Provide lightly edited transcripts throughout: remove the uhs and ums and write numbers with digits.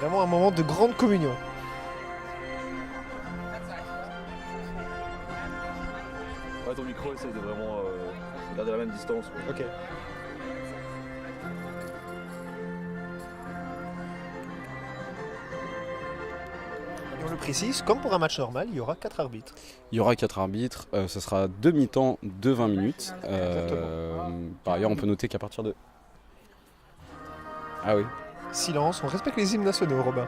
Vraiment un moment de grande communion. Ouais, ton micro essaye de vraiment garder la même distance. Quoi. Ok. Et on le précise, comme pour un match normal, il y aura 4 arbitres. Il y aura 4 arbitres, ce sera 2 mi-temps de 20 minutes. Par ailleurs, on peut noter qu'à partir de... Ah oui. Silence, on respecte les hymnes nationaux, Robin.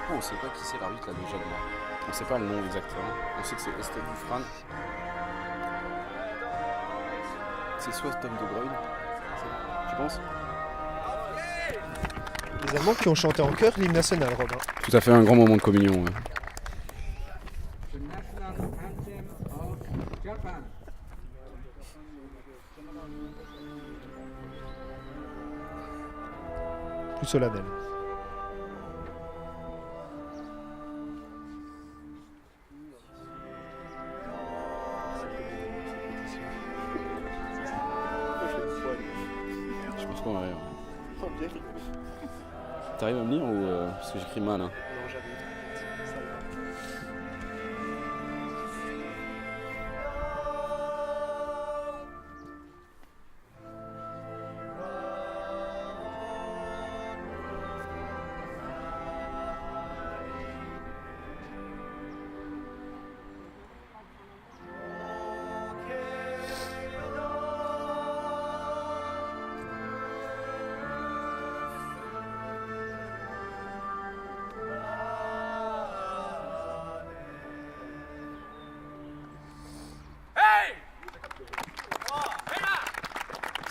On sait pas qui c'est l'arbitre là déjà demain. On sait pas le nom exactement. On sait que c'est Estelle Dufran. C'est soit Tom De Bruyne. Tu penses? Les Allemands qui ont chanté en chœur l'hymne national, Robin. Tout à fait, un grand moment de communion. Ouais. Plus solennel. Je pense qu'on va rire. T'arrives à me lire ou parce que j'écris mal hein.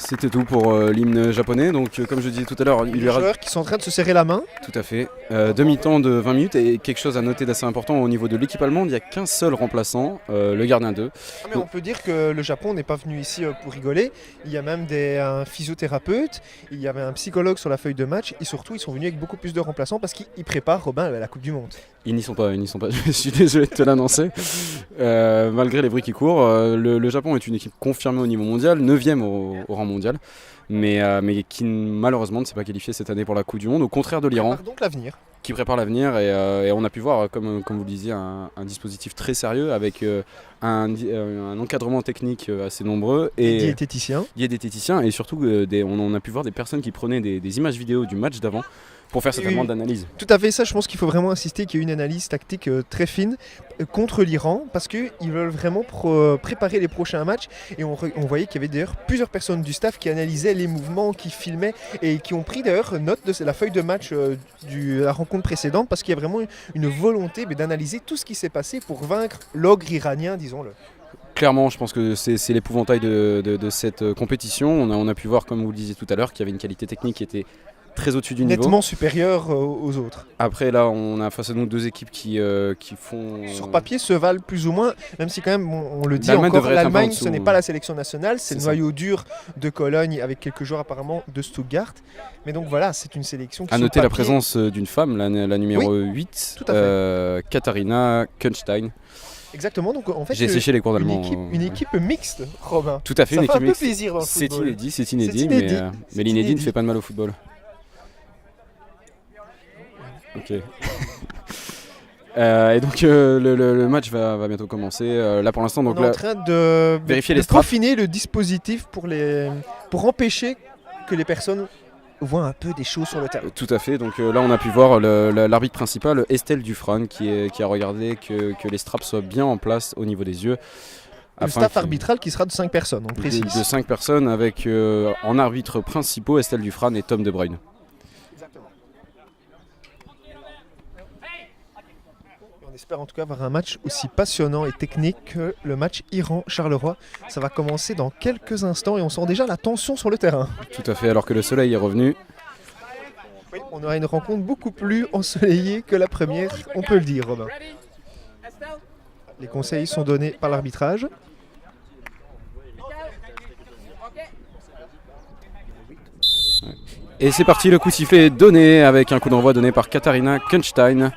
C'était tout pour l'hymne japonais. Donc, comme je disais tout à l'heure, Les joueurs qui sont en train de se serrer la main. Tout à fait. Demi-temps de 20 minutes et quelque chose à noter d'assez important au niveau de l'équipe allemande, il n'y a qu'un seul remplaçant, le gardien 2. Ah, mais on peut dire que le Japon n'est pas venu ici pour rigoler. Il y a même un physiothérapeute, il y avait un psychologue sur la feuille de match et surtout ils sont venus avec beaucoup plus de remplaçants parce qu'ils préparent Robin à la Coupe du Monde. Ils n'y sont pas. Je suis désolé de te l'annoncer. Malgré les bruits qui courent, le Japon est une équipe confirmée au niveau mondial, 9e au rang mondial, mais qui malheureusement ne s'est pas qualifiée cette année pour la Coupe du Monde, au contraire de l'Iran. Donc l'avenir. Qui prépare l'avenir et on a pu voir, comme vous le disiez, un dispositif très sérieux avec un encadrement technique assez nombreux. Et diététiciens. Il y a des diététiciens et surtout on a pu voir des personnes qui prenaient des images vidéo du match d'avant pour faire certainement d'analyse. Tout à fait, ça je pense qu'il faut vraiment insister qu'il y a une analyse tactique très fine contre l'Iran parce qu'ils veulent vraiment préparer les prochains matchs et on voyait qu'il y avait d'ailleurs plusieurs personnes du staff qui analysaient les mouvements, qui filmaient et qui ont pris d'ailleurs note de la feuille de match de la rencontre précédente parce qu'il y a vraiment une volonté d'analyser tout ce qui s'est passé pour vaincre l'ogre iranien, disons-le. Clairement, je pense que c'est l'épouvantail de cette compétition. On a pu voir, comme vous le disiez tout à l'heure, qu'il y avait une qualité technique qui était très au-dessus du niveau. Nettement supérieur aux autres. Après là, on a face à nous deux équipes qui font... Sur papier se valent plus ou moins, même si quand même on le dit encore, l'Allemagne ce n'est pas la sélection nationale, c'est le noyau dur de Cologne avec quelques joueurs apparemment de Stuttgart. Mais donc voilà, c'est une sélection qui... À noter la présence d'une femme, la numéro 8, Katharina Kunstein. Exactement, donc en fait j'ai séché les cours d'allemand. Une équipe mixte, Robin. Tout à fait, ça une fait équipe un peu plaisir dans le football. C'est inédit, mais l'inédit ne fait pas de mal au football. Ok. Et donc le match va bientôt commencer. Là pour l'instant, donc on est en train de vérifier les peaufiner le dispositif pour empêcher que les personnes voit un peu des choses sur le terrain. Tout à fait, donc là on a pu voir l'arbitre principal, Estelle Dufresne, qui a regardé que les straps soient bien en place au niveau des yeux. Le staff arbitral qui sera de 5 personnes, on précise. De 5 personnes avec en arbitres principaux Estelle Dufresne et Tom De Bruyne. Exactement. On espère en tout cas avoir un match aussi passionnant et technique que le match Iran-Charleroi. Ça va commencer dans quelques instants et on sent déjà la tension sur le terrain. Tout à fait, alors que le soleil est revenu. Oui, on aura une rencontre beaucoup plus ensoleillée que la première, on peut le dire, Robin. Les conseils sont donnés par l'arbitrage. Et c'est parti, le coup de sifflet est donné avec un coup d'envoi donné par Katharina Kunstein.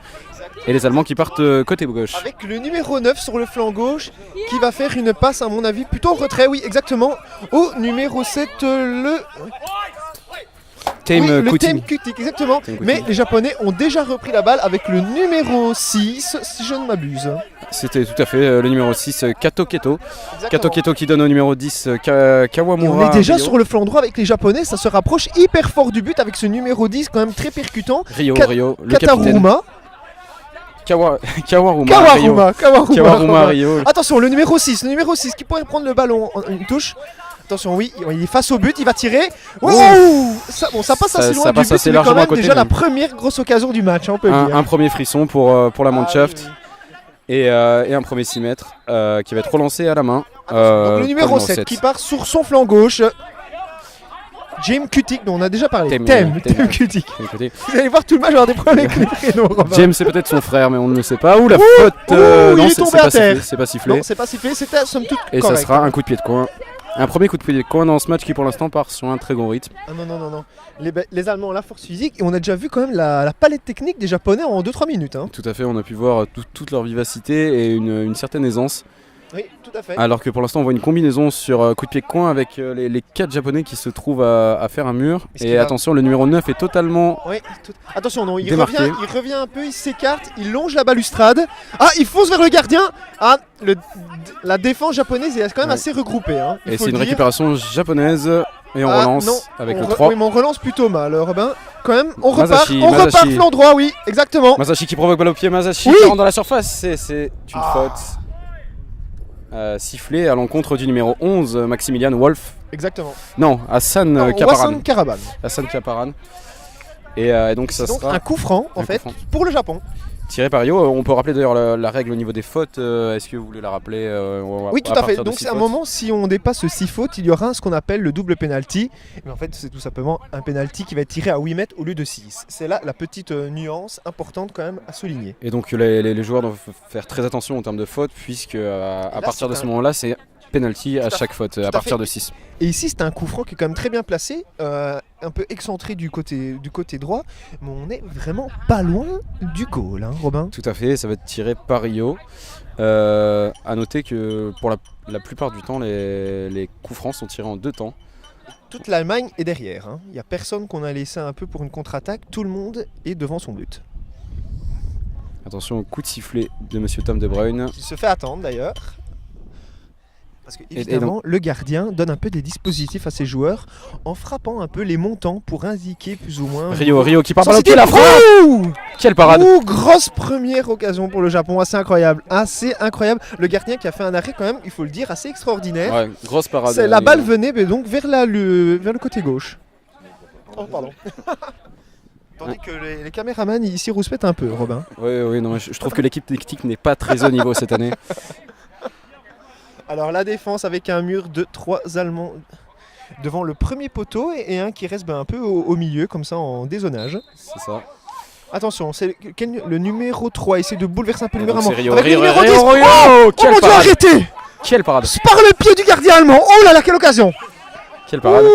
Et les Allemands qui partent côté gauche. Avec le numéro 9 sur le flanc gauche qui va faire une passe, à mon avis, plutôt en retrait, oui, exactement, au numéro 7, le Thème Kutik, exactement. Mais les Japonais ont déjà repris la balle avec le numéro 6, si je ne m'abuse. C'était tout à fait le numéro 6, Kato Keto. Exactement. Kato Keto qui donne au numéro 10, Kawamura. Et on est déjà Ryo. sur le flanc droit avec les Japonais, ça se rapproche hyper fort du but avec ce numéro 10 quand même très percutant. Rio, le capitaine. Kawaruma Rio. Attention, le numéro 6 qui pourrait prendre le ballon en une touche. Attention, oui, il est face au but, il va tirer. Ça passe assez loin du but, c'est quand même déjà la première grosse occasion du match, on peut le dire. Un premier frisson pour la Mannschaft. Et un premier 6 mètres qui va être relancé à la main. Donc le numéro 7 qui part sur son flanc gauche. James Kutik, dont on a déjà parlé. Thème Kutik. Vous allez voir tout le match avoir des problèmes avec les prénoms. James, c'est peut-être son frère, mais on ne le sait pas. Ouh, la faute il est tombé à terre. C'est pas sifflé. Non, c'est pas sifflé, c'était somme toute correct. Et ça sera un coup de pied de coin. Un premier coup de pied de coin dans ce match qui pour l'instant part sur un très gros rythme. Ah non. Les Allemands ont la force physique et on a déjà vu quand même la palette technique des Japonais en 2-3 minutes. Hein. Tout à fait, on a pu voir toute leur vivacité et une certaine aisance. Oui, tout à fait. Alors que pour l'instant on voit une combinaison sur coup de pied de coin avec les 4 Japonais qui se trouvent à faire un mur. Et attention, le numéro 9 est totalement attention, non, il démarqué. revient un peu, il s'écarte, il longe la balustrade. Ah, il fonce vers le gardien. Ah, la défense japonaise est quand même assez regroupée. Hein, et c'est une récupération japonaise. Et on relance avec le 3. Oui, mais on relance plutôt mal, Robin. Quand même, on Masashi, repart flanc droit, oui, exactement. Masashi qui provoque balle au pied, Masashi qui rentre dans la surface. C'est une faute. Sifflé à l'encontre du numéro 11, Maximilian Wolf. Exactement. Non, Hassan Kaparan. Hassan Kaparan. Et donc ça sera un coup franc pour le Japon. Tiré par Rio. On peut rappeler d'ailleurs la règle au niveau des fautes. Est-ce que vous voulez la rappeler Oui, tout à fait. Donc c'est un moment, si on dépasse 6 fautes, il y aura ce qu'on appelle le double penalty. Mais en fait, c'est tout simplement un penalty qui va être tiré à 8 mètres au lieu de 6. C'est là la petite nuance importante quand même à souligner. Et donc les joueurs doivent faire très attention en termes de fautes, puisque à partir de ce moment-là, c'est penalty à chaque faute, à partir de 6. Et ici, c'est un coup franc qui est quand même très bien placé, un peu excentré du côté droit, mais on est vraiment pas loin du goal, hein, Robin. Tout à fait, ça va être tiré par Rio. À noter que pour la plupart du temps, les coups francs sont tirés en 2 temps. Toute l'Allemagne est derrière, hein. Il n'y a personne qu'on a laissé un peu pour une contre-attaque, tout le monde est devant son but. Attention au coup de sifflet de Monsieur Tom De Bruyne. Il se fait attendre d'ailleurs. Parce que évidemment, le gardien donne un peu des dispositifs à ses joueurs en frappant un peu les montants pour indiquer plus ou moins. Rio qui part par le pied, la frappe. Quelle parade! Grosse première occasion pour le Japon, assez incroyable. Le gardien qui a fait un arrêt quand même, il faut le dire, assez extraordinaire. Ouais, grosse parade. La balle venait donc vers le côté gauche. Oh pardon. Tandis que les caméramans ici rouspètent un peu, Robin. Oui, non, je trouve que l'équipe technique n'est pas très haut niveau cette année. Alors la défense avec un mur de 3 Allemands devant le premier poteau et un qui reste un peu au milieu comme ça en dézonage. C'est ça. Attention, c'est le numéro 3, essaie de bouleverser un peu le mur allemand. Rio, oh mon Dieu, arrêtez! Quelle parade! Par le pied du gardien allemand. Oh là là, quelle occasion! Quelle parade!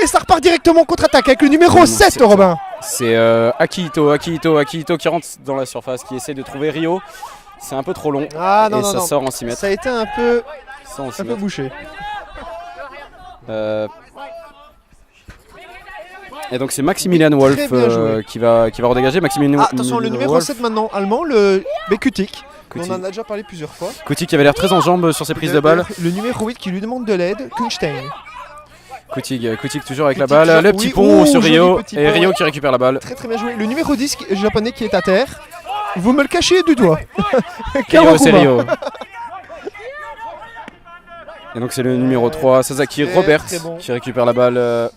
Et ça repart directement en contre-attaque avec le numéro 7, Robin. C'est Akihito qui rentre dans la surface, qui essaie de trouver Rio. C'est un peu trop long et ça sort en 6 mètres. Ça a été un peu bouché. Et donc c'est Maximilian Wolf qui va redégager. Attention, le numéro 7 maintenant, allemand, le Kutik. On en a déjà parlé plusieurs fois. Kutik qui avait l'air très en jambes sur ses prises de balles. Le numéro 8 qui lui demande de l'aide, Kunstein. Koutig toujours avec la Koutig, balle, le oui, petit pont sur joli Rio, petit et pont, Rio ouais. qui récupère la balle. Très bien joué. Le numéro 10 japonais qui est à terre. Vous me le cachez du doigt. Rio, c'est Kawakuma. Rio. Et donc c'est le numéro 3, Sasaki Très, Robert, très bon. qui récupère la balle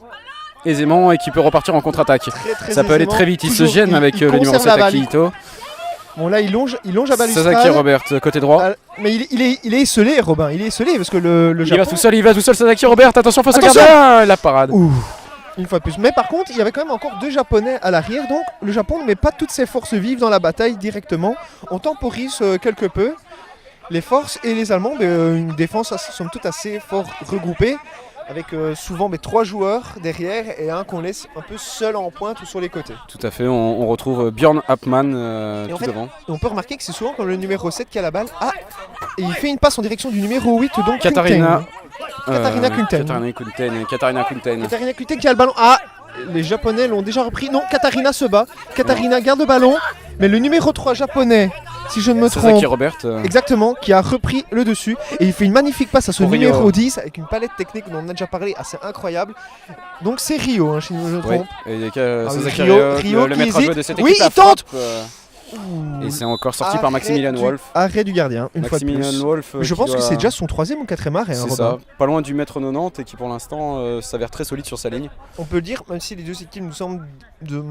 aisément et qui peut repartir en contre-attaque. Très Ça peut aller aisément. très vite, il se Toujours, gêne avec il le numéro conserve 7 la balle. Akihito. Bon là il longe à balustrade. Sasaki Robert, côté droit. Ah, mais il est esselé, Robin. Il est esselé parce que le Il Japon. va tout seul, Sasaki Robert, attention face au Attention gardien, la parade. Ouh, une fois de plus. Mais par contre, il y avait quand même encore 2 Japonais à l'arrière. Donc le Japon ne met pas toutes ses forces vives dans la bataille directement. On temporise quelque peu les forces et les Allemands. Une défense somme toute assez fort regroupée. Avec souvent 3 joueurs derrière et un qu'on laisse un peu seul en pointe ou sur les côtés. Tout à fait, on retrouve Björn Happmann Et en tout fait, devant. Et on peut remarquer que c'est souvent quand le numéro 7 qui a la balle. Ah, et il fait une passe en direction du numéro 8, donc Katarina Katarina Kunten. Katarina Kunten. Katarina Kunten qui a le ballon. Ah, les Japonais l'ont déjà repris. Non, Katarina se bat. Katarina garde le ballon. Mais le numéro 3 japonais, si je ne me Sasaki trompe, Robert. exactement, qui a repris le dessus. Et il fait une magnifique passe à ce Pour Rio. numéro 10 avec une palette technique dont on a déjà parlé assez incroyable. Donc c'est Rio, hein, si je ne me Oui, trompe. et oui, Sasaki Rio le qui maître à hésite. jouer de cette Oui, équipe. il la tente. frappe, et c'est encore sorti par Maximilian Wolf. Arrêt du gardien, une fois de Maximilian plus. Wolf. Je pense que c'est déjà son 3e ou 4e arrêt. hein, C'est Robin. ça, pas loin du mètre 90 et qui pour l'instant s'avère très solide sur sa ligne. On peut le dire, même si les deux équipes nous semblent de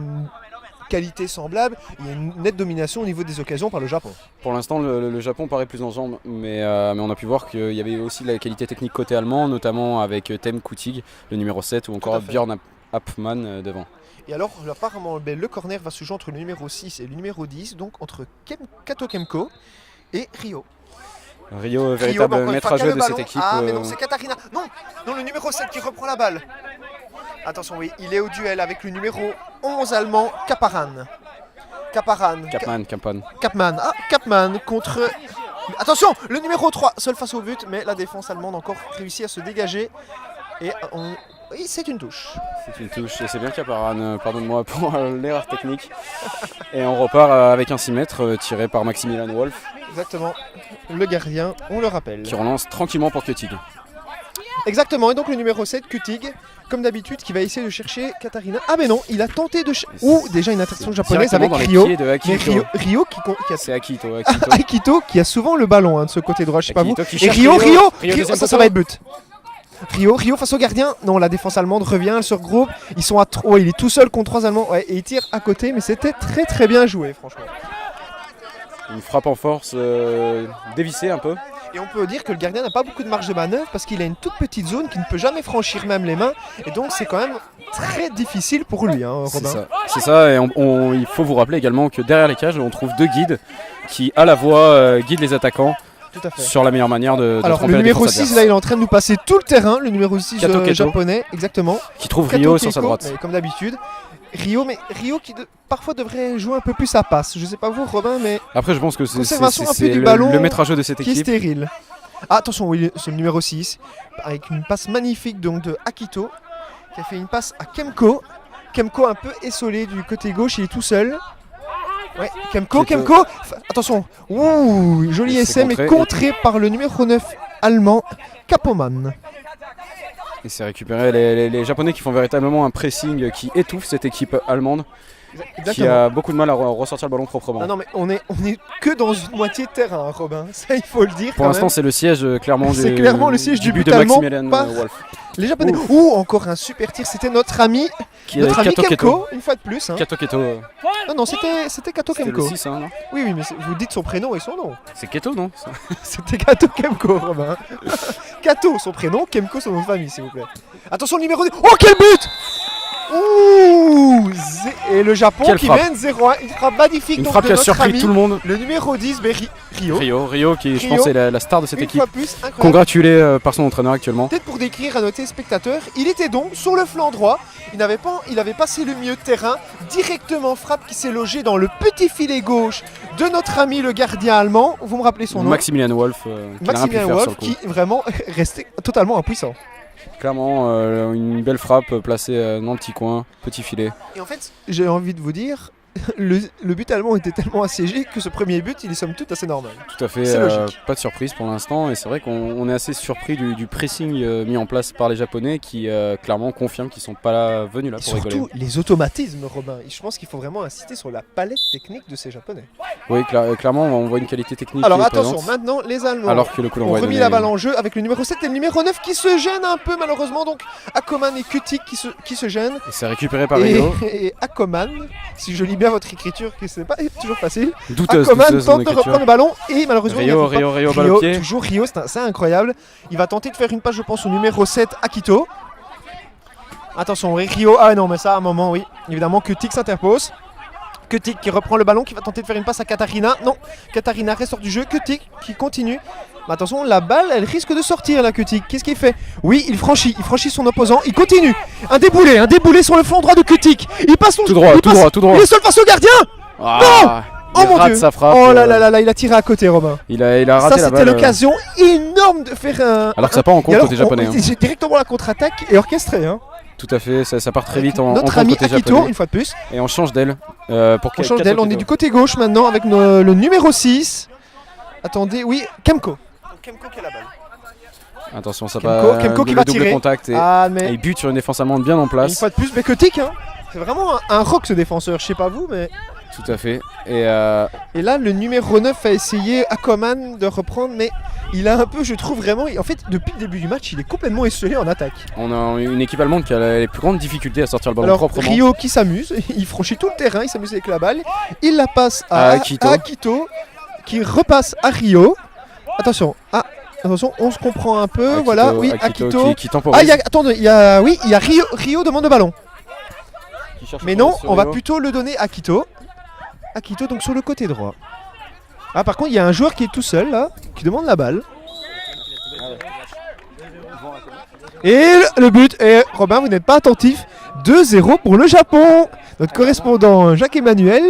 qualité semblable, il y a une nette domination au niveau des occasions par le Japon. Pour l'instant, le Japon paraît plus en jambes, mais on a pu voir qu'il y avait aussi la qualité technique côté allemand, notamment avec Tem Koutig, le numéro 7, ou encore fait. Björn Happmann devant. Et alors, apparemment, le corner va se jouer entre le numéro 6 et le numéro 10, donc entre Kato Kemko et Rio. Rio, véritable encore une maître fois, à qui a jouer le de cette ballon. équipe. Ah, mais non, c'est Katarina. Non, le numéro 7 qui reprend la balle. Attention, oui, il est au duel avec le numéro 11 allemand, Kapman. Kapman. Ah, Kapman contre... Attention, le numéro 3, seul face au but, mais la défense allemande a encore réussi à se dégager. Et oui, c'est une touche. C'est une touche, et c'est bien Kaparan, pardonne-moi pour l'erreur technique. Et on repart avec un 6 mètres tiré par Maximilian Wolf. Exactement, le gardien, on le rappelle. Qui relance tranquillement pour Koutig. Exactement, et donc le numéro 7, Koutig, comme d'habitude, qui va essayer de chercher Katarina. Ah mais non, il a tenté de... Ouh, déjà une attraction japonaise avec Directement dans Rio. les pieds de Akito. Mais Rio qui a... C'est Akito. Akito qui a souvent le ballon de ce côté droit, je sais pas vous. Akito qui Et cherche Rio, deuxième ça poteau. va être but. Rio face au gardien. Non, la défense allemande revient, elle se regroupe. Ils sont à 3, il est tout seul contre 3 Allemands. Ouais, et il tire à côté, mais c'était très bien joué, franchement. Une frappe en force dévissée un peu. Et on peut dire que le gardien n'a pas beaucoup de marge de manœuvre parce qu'il a une toute petite zone qu'il ne peut jamais franchir même les mains. Et donc c'est quand même très difficile pour lui, hein, Robin. C'est ça, et il faut vous rappeler également que derrière les cages, on trouve 2 guides qui à la voix guident les attaquants. Tout à fait. Sur la meilleure manière de Alors tromper le la numéro défense 6 adverse. là il est en train de nous passer tout le terrain, le numéro 6 Kato Keto. japonais, exactement. Qui trouve Kato Rio sur sa Keiko, droite. comme d'habitude. Rio qui parfois devrait jouer un peu plus à passe. Je sais pas vous Robin, mais Après je pense que conservation un peu c'est du ballon le maître à jeu de cette qui est équipe. stérile. Ah, attention, oui, c'est le numéro 6 avec une passe magnifique donc de Akito qui a fait une passe à Kemko. Kemko un peu essolé du côté gauche, il est tout seul. Ouais, Kemko. Attention. Ouh, joli Et essai, c'est mais contré par le numéro 9 allemand, Kapoman. Et c'est récupéré les Japonais qui font véritablement un pressing qui étouffe cette équipe allemande. Exactement. Qui a beaucoup de mal à ressortir le ballon proprement. Non mais on est que dans une moitié de terrain, Robin. Ça il faut le dire. Pour l'instant c'est le siège clairement C'est clairement le siège du but de allemand Maximilian par Wolf. Les Japonais. Ouh, encore un super tir. C'était notre ami Kato Keto. Kemko, une fois de plus. Hein. Kato Keto. Non, c'était Kato C'était le Kemko. 6, hein, non Oui, mais vous dites son prénom et son nom. C'est Keto, non C'était Kato Kemko, Robin. Kato, son prénom, Kemko, son nom de famille, s'il vous plaît. Attention, le numéro 2. Oh, quel but! Ouh! Et le Japon Quelle qui frappe. mène 0-1. Une frappe magnifique Une donc, frappe de qui a notre surpris ami, tout le monde. le numéro 10, Rio. Rio qui je Rio. pense est la star de cette Une équipe. fois plus, incroyable. Congratulé par son entraîneur actuellement. Peut-être pour décrire à nos téléspectateurs, il était donc sur le flanc droit. Il avait passé le milieu de terrain, directement frappe qui s'est logée dans le petit filet gauche de notre ami le gardien allemand. Vous me rappelez son nom? Maximilian Wolf qui n'a rien pu Maximilian faire sur le Wolf coup. qui vraiment restait totalement impuissant. Clairement une belle frappe placée dans le petit coin, petit filet. Et en fait, j'ai envie de vous dire, le but allemand était tellement assiégé que ce premier but, il est somme toute assez normal. Tout à fait, C'est logique. pas de surprise pour l'instant et c'est vrai qu'on est assez surpris du pressing mis en place par les Japonais qui clairement confirment qu'ils sont pas venus là Et pour rigoler. surtout, les automatismes, Robin. Je pense qu'il faut vraiment insister sur la palette technique de ces Japonais. Oui, clairement on voit une qualité technique Alors qui est attention, présente, maintenant, les Allemands alors que le coup ont d'envoi est remis donné. la balle en jeu avec le numéro 7 et le numéro 9 qui se gênent un peu malheureusement. Donc Akoman et Kutik qui se gênent. Et c'est récupéré par Et, Rio. et Akoman, si je lis bien votre écriture, que ce n'est pas toujours facile, Douteuse Akoman dans tente de l'écriture. reprendre le ballon et malheureusement il n'y arrive pas. Rio, balle au pied. Toujours Rio, c'est incroyable. Il va tenter de faire une passe, je pense, au numéro 7, Akito. Attention, Rio, ah non mais ça à un moment, oui. Évidemment, Kutik s'interpose. Kutik qui reprend le ballon, qui va tenter de faire une passe à Katarina. Non, Katarina reste hors du jeu. Kutik qui continue. Mais attention, la balle, elle risque de sortir là, Kutik. Qu'est-ce qu'il fait? Oui, il franchit son opposant. Il continue. Un déboulé sur le flanc droit de Kutik. Il passe son Tout droit. Il est seul face au gardien. Ah, Oh il mon rate Dieu. sa frappe. Oh là là là là, il a tiré à côté, Robin. Il a raté Ça, la c'était balle. l'occasion énorme de faire un. Alors que ça part en Et compte alors, côté japonais. c'est directement la contre-attaque et orchestrée. Hein. Tout à fait, ça part très vite en Notre compte ami côté Akito, japonais. une fois de plus. Et on change d'aile. On change d'aile, on est du côté gauche maintenant avec le numéro 6. Attendez, oui, Kemko. Kemko qui a la balle. Attention, ça Kemko qui va double tirer. contact et Ah, et mais il bute sur une défense allemande bien en une place. fois de plus, Bekotik. Hein. C'est vraiment un rock ce défenseur, je sais pas vous, mais. Tout à fait. Et Et là, le numéro 9 a essayé Akoman de reprendre, mais il a un peu, je trouve vraiment. En fait, depuis le début du match, il est complètement esselé en attaque. on a une équipe allemande qui a les plus grandes difficultés à sortir le ballon Alors, proprement. Rio qui s'amuse, il franchit tout le terrain, il s'amuse avec la balle. Il la passe à Akito, qui repasse à Rio. Attention, on se comprend un peu, voilà, oui, Akito. Qui temporise. Attendez, il y a Rio demande le ballon. Qui cherche Mais à non, sur on va Rio. plutôt le donner à Akito. Akito donc sur le côté droit. Ah par contre il y a un joueur qui est tout seul là, qui demande la balle. Et le but, et Robin vous n'êtes pas attentif, 2-0 pour le Japon. Notre correspondant Jacques-Emmanuel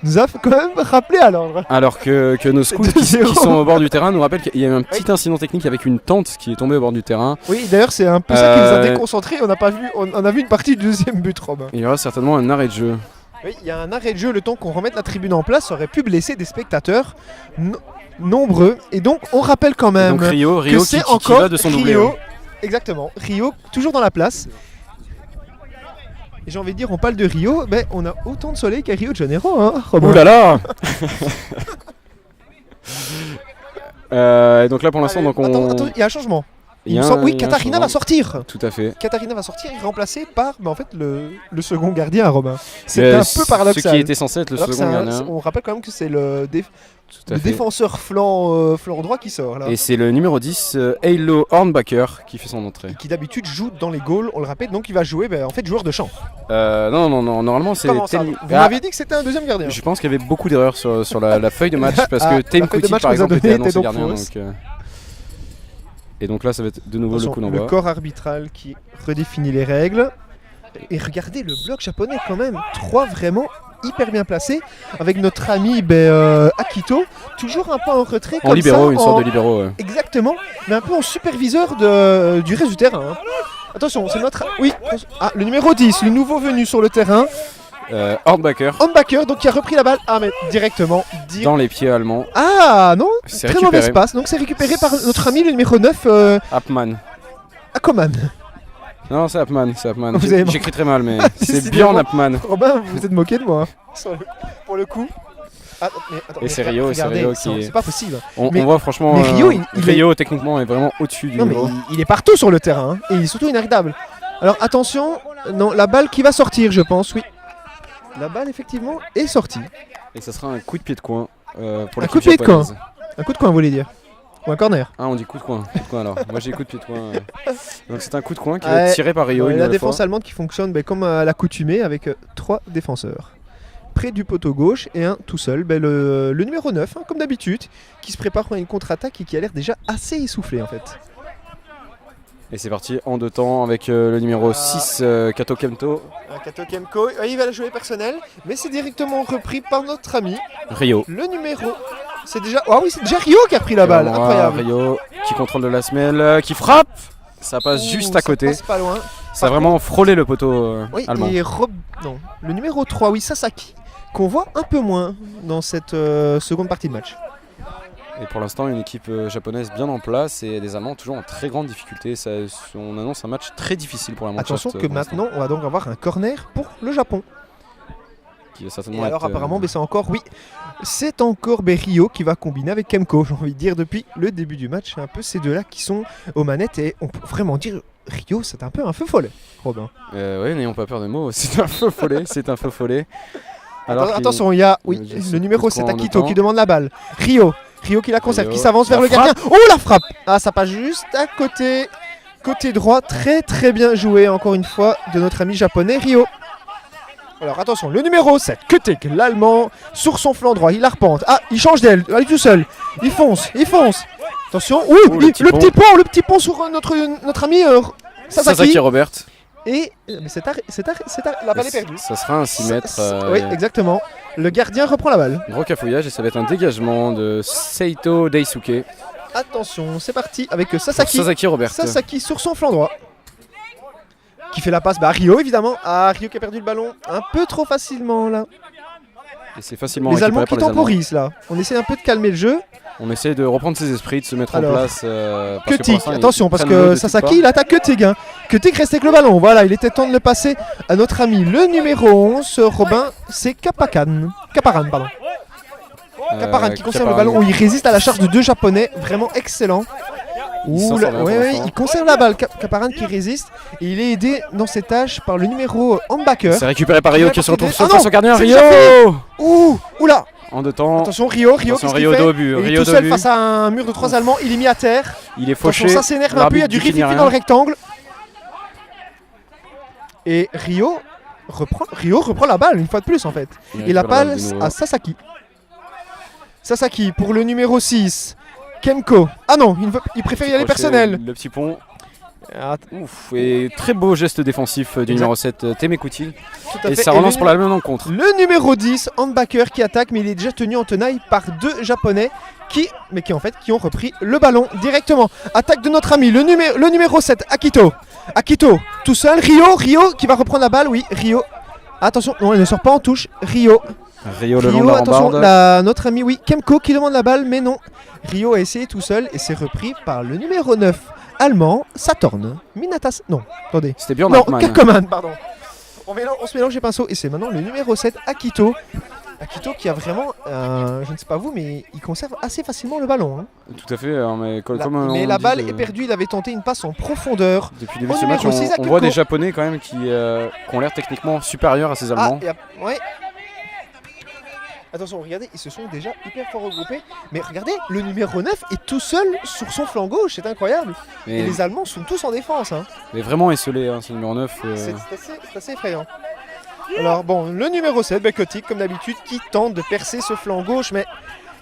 nous a quand même rappelé à l'ordre. Alors que nos scouts qui 2-0. sont au bord du terrain nous rappellent qu'il y a eu un petit incident technique avec une tente qui est tombée au bord du terrain. Oui d'ailleurs c'est un peu ça qui nous a déconcentrés, on a vu une partie du deuxième but Robin. Il y aura certainement un arrêt de jeu. Oui, il y a un arrêt de jeu, le temps qu'on remette la tribune en place, ça aurait pu blesser des spectateurs nombreux. Et donc on rappelle quand Et même donc Rio que qui c'est encore va de son doublé. Rio, exactement, Rio toujours dans la place. Et j'ai envie de dire, on parle de Rio, mais on a autant de soleil qu'à Rio de Janeiro, hein, Robin. Ouh là là. Et donc là pour l'instant, Allez, donc on. attends, il y a un changement. Il y a Oui, un Katarina changement. va sortir. Tout à fait. Katarina va sortir et remplacée par en fait, le second gardien, Robin. C'est Mais un peu paradoxal. Ce qui était censé être le Alors que second c'est gardien. on rappelle quand même que c'est le Tout à fait. défenseur flanc droit qui sort là. Et c'est le numéro 10, Eilo Hornbacher, qui fait son entrée. Qui d'habitude joue dans les goals, on le rappelle, donc il va jouer en fait joueur de champ. Non, normalement c'est Comment ça Tem- Vous m'aviez dit que c'était un deuxième gardien. Je pense qu'il y avait beaucoup d'erreurs sur la feuille de match parce Ah, que Tame la feuille de Kuti match par qu'on nous a exemple était donnée était annoncé donc gardien. fausse. Et donc là ça va être de nouveau Attention, le coup le d'envoi. corps arbitral qui redéfinit les règles. Et regardez le bloc japonais quand même, 3 vraiment hyper bien placés, avec notre ami Akito, toujours un peu en retrait En comme libéraux, ça, une sorte de libéraux. Ouais. Exactement, mais un peu en superviseur du reste du terrain. Hein. Attention, c'est notre... Oui, le numéro 10, le nouveau venu sur le terrain, Hornbacher Hornbacher, donc qui a repris la balle. Ah mais directement. dans les pieds allemands. Ah non, C'est très mauvais récupéré. passe, donc c'est récupéré par notre ami le numéro 9, Appman. Akoman. Non, c'est Appman. Vous avez- J'écris très mal, mais c'est Décidément. Björn Appman. Robin, vous vous êtes moqué de moi, hein, pour le coup. Ah, mais attends, Et mais c'est Rio, regardez, c'est Rio qui est- c'est pas possible. On Mais- voit franchement. mais Rio, il Rio techniquement est vraiment au-dessus du Non mais niveau. il est partout sur le terrain, hein, et il est surtout inarrêtable. Alors attention, non, la balle qui va sortir, je pense, oui. La balle effectivement est sortie. Et ça sera un coup de pied de coin pour Un l'équipe coup de pied de coin. japonaise. Un coup de coin, vous voulez dire? Ou un corner? Ah, on dit coup de coin alors. Moi j'ai coup de pied de coin. Donc c'est un coup de coin qui Ouais. va être tiré par Rio Ouais, une la nouvelle défense fois. allemande qui fonctionne comme à l'accoutumée avec 3 défenseurs. Près du poteau gauche et un tout seul, le numéro 9, hein, comme d'habitude, qui se prépare pour une contre-attaque et qui a l'air déjà assez essoufflé en fait. Et c'est parti en 2 temps avec le numéro 6, Kato Kemto, Kato Kemko, il va la jouer personnel, mais c'est directement repris par notre ami, Rio. le numéro. C'est déjà. Ah oui, c'est déjà Rio qui a pris la balle, incroyable. Rio qui contrôle de la semelle, qui frappe. Ça passe Ouh, juste à ça côté. passe pas loin. Ça a vraiment frôlé le poteau Oui, allemand. et non, le numéro 3, oui, Sasaki, qu'on voit un peu moins dans cette seconde partie de match. Et pour l'instant, une équipe japonaise bien en place et des Allemands toujours en très grande difficulté. On annonce un match très difficile pour la Mannschaft. Attention que maintenant, on va donc avoir un corner pour le Japon. Qui va certainement Et alors être, apparemment, c'est encore Rio qui va combiner avec Kemko. J'ai envie de dire depuis le début du match, c'est un peu ces deux-là qui sont aux manettes et on peut vraiment dire Rio, c'est un peu un feu follet, Robin. Oui, n'ayons pas peur de mots. C'est un feu follet. C'est un feu follet. Attention, il y a le numéro 7 Akito qui demande la balle. Rio qui la conserve, qui s'avance vers le gardien. Oh, la frappe! Ah, ça passe juste à côté. Côté droit, très très bien joué encore une fois de notre ami japonais Rio. Alors attention, le numéro 7, Ketek, l'allemand, sur son flanc droit, il arpente. Ah, il change d'aile, il est tout seul. Il fonce. Attention, le petit pont sur notre ami Sasaki Robert. Et la balle est perdue. Ça sera un 6 mètres. Oui, exactement. Le gardien reprend la balle. Gros cafouillage et ça va être un dégagement de Seito Daisuke. Attention, c'est parti avec Sasaki Robert. Sasaki sur son flanc droit. Qui fait la passe à Rio évidemment. Ah, Rio qui a perdu le ballon un peu trop facilement là. Et c'est facilement les Allemands qui par les temporisent là. On essaie un peu de calmer le jeu. On essaie de reprendre ses esprits, de se mettre en place. Ketik, attention parce que Sasaki il attaque Ketik. Ketik reste avec le ballon. Voilà, il était temps de le passer à notre ami le numéro 11, Robin, c'est Kaparan, pardon. Kaparan qui conserve le ballon où il résiste à la charge de deux japonais, vraiment excellent. Il conserve la balle, Kaparan qui résiste et il est aidé dans ses tâches par le numéro Hambacker. C'est récupéré par Rio qui se retrouve sur son gardien. Rio. Oula. En deux temps. Attention Rio dos au but. Il est tout seul face à un mur de 3 Allemands, il est mis à terre. Il est fauché. Ça s'énerve un peu, il y a du rififi dans le rectangle. Et Rio reprend la balle une fois de plus en fait. Et la balle à Sasaki. Sasaki pour le numéro 6. Kemko. Ah non, il préfère y aller personnel. Le petit pont. Et très beau geste défensif du numéro 7, Temekuti. Et ça relance pour l'Allemagne en contre. Le numéro 10, Hambacker qui attaque, mais il est déjà tenu en tenaille par deux Japonais qui ont repris le ballon directement. Attaque de notre ami, le numéro 7, Akito. Akito, tout seul. Rio qui va reprendre la balle. Oui, Rio. Attention, non, il ne sort pas en touche. Rio le long de la attention, rambarde. notre ami, Kemko qui demande la balle, mais non. Rio a essayé tout seul et c'est repris par le numéro 9, allemand, Saturn. Minatas. Non, attendez. C'était Björn Non, Hartmann. Kakoman, pardon. On se mélange les pinceaux et c'est maintenant le numéro 7, Akito. Akito qui a vraiment, je ne sais pas vous, mais il conserve assez facilement le ballon. Tout à fait, mais la balle est perdue, il avait tenté une passe en profondeur. Depuis le début de ce match, on voit des Japonais quand même qui ont l'air techniquement supérieurs à ces Allemands. Ouais. Attention, regardez, ils se sont déjà hyper fort regroupés. Mais regardez, le numéro 9 est tout seul sur son flanc gauche, c'est incroyable. Et les Allemands sont tous en défense. Mais vraiment esselé, ce numéro 9. C'est assez effrayant. Alors bon, le numéro 7, Ketik, comme d'habitude, qui tente de percer ce flanc gauche, mais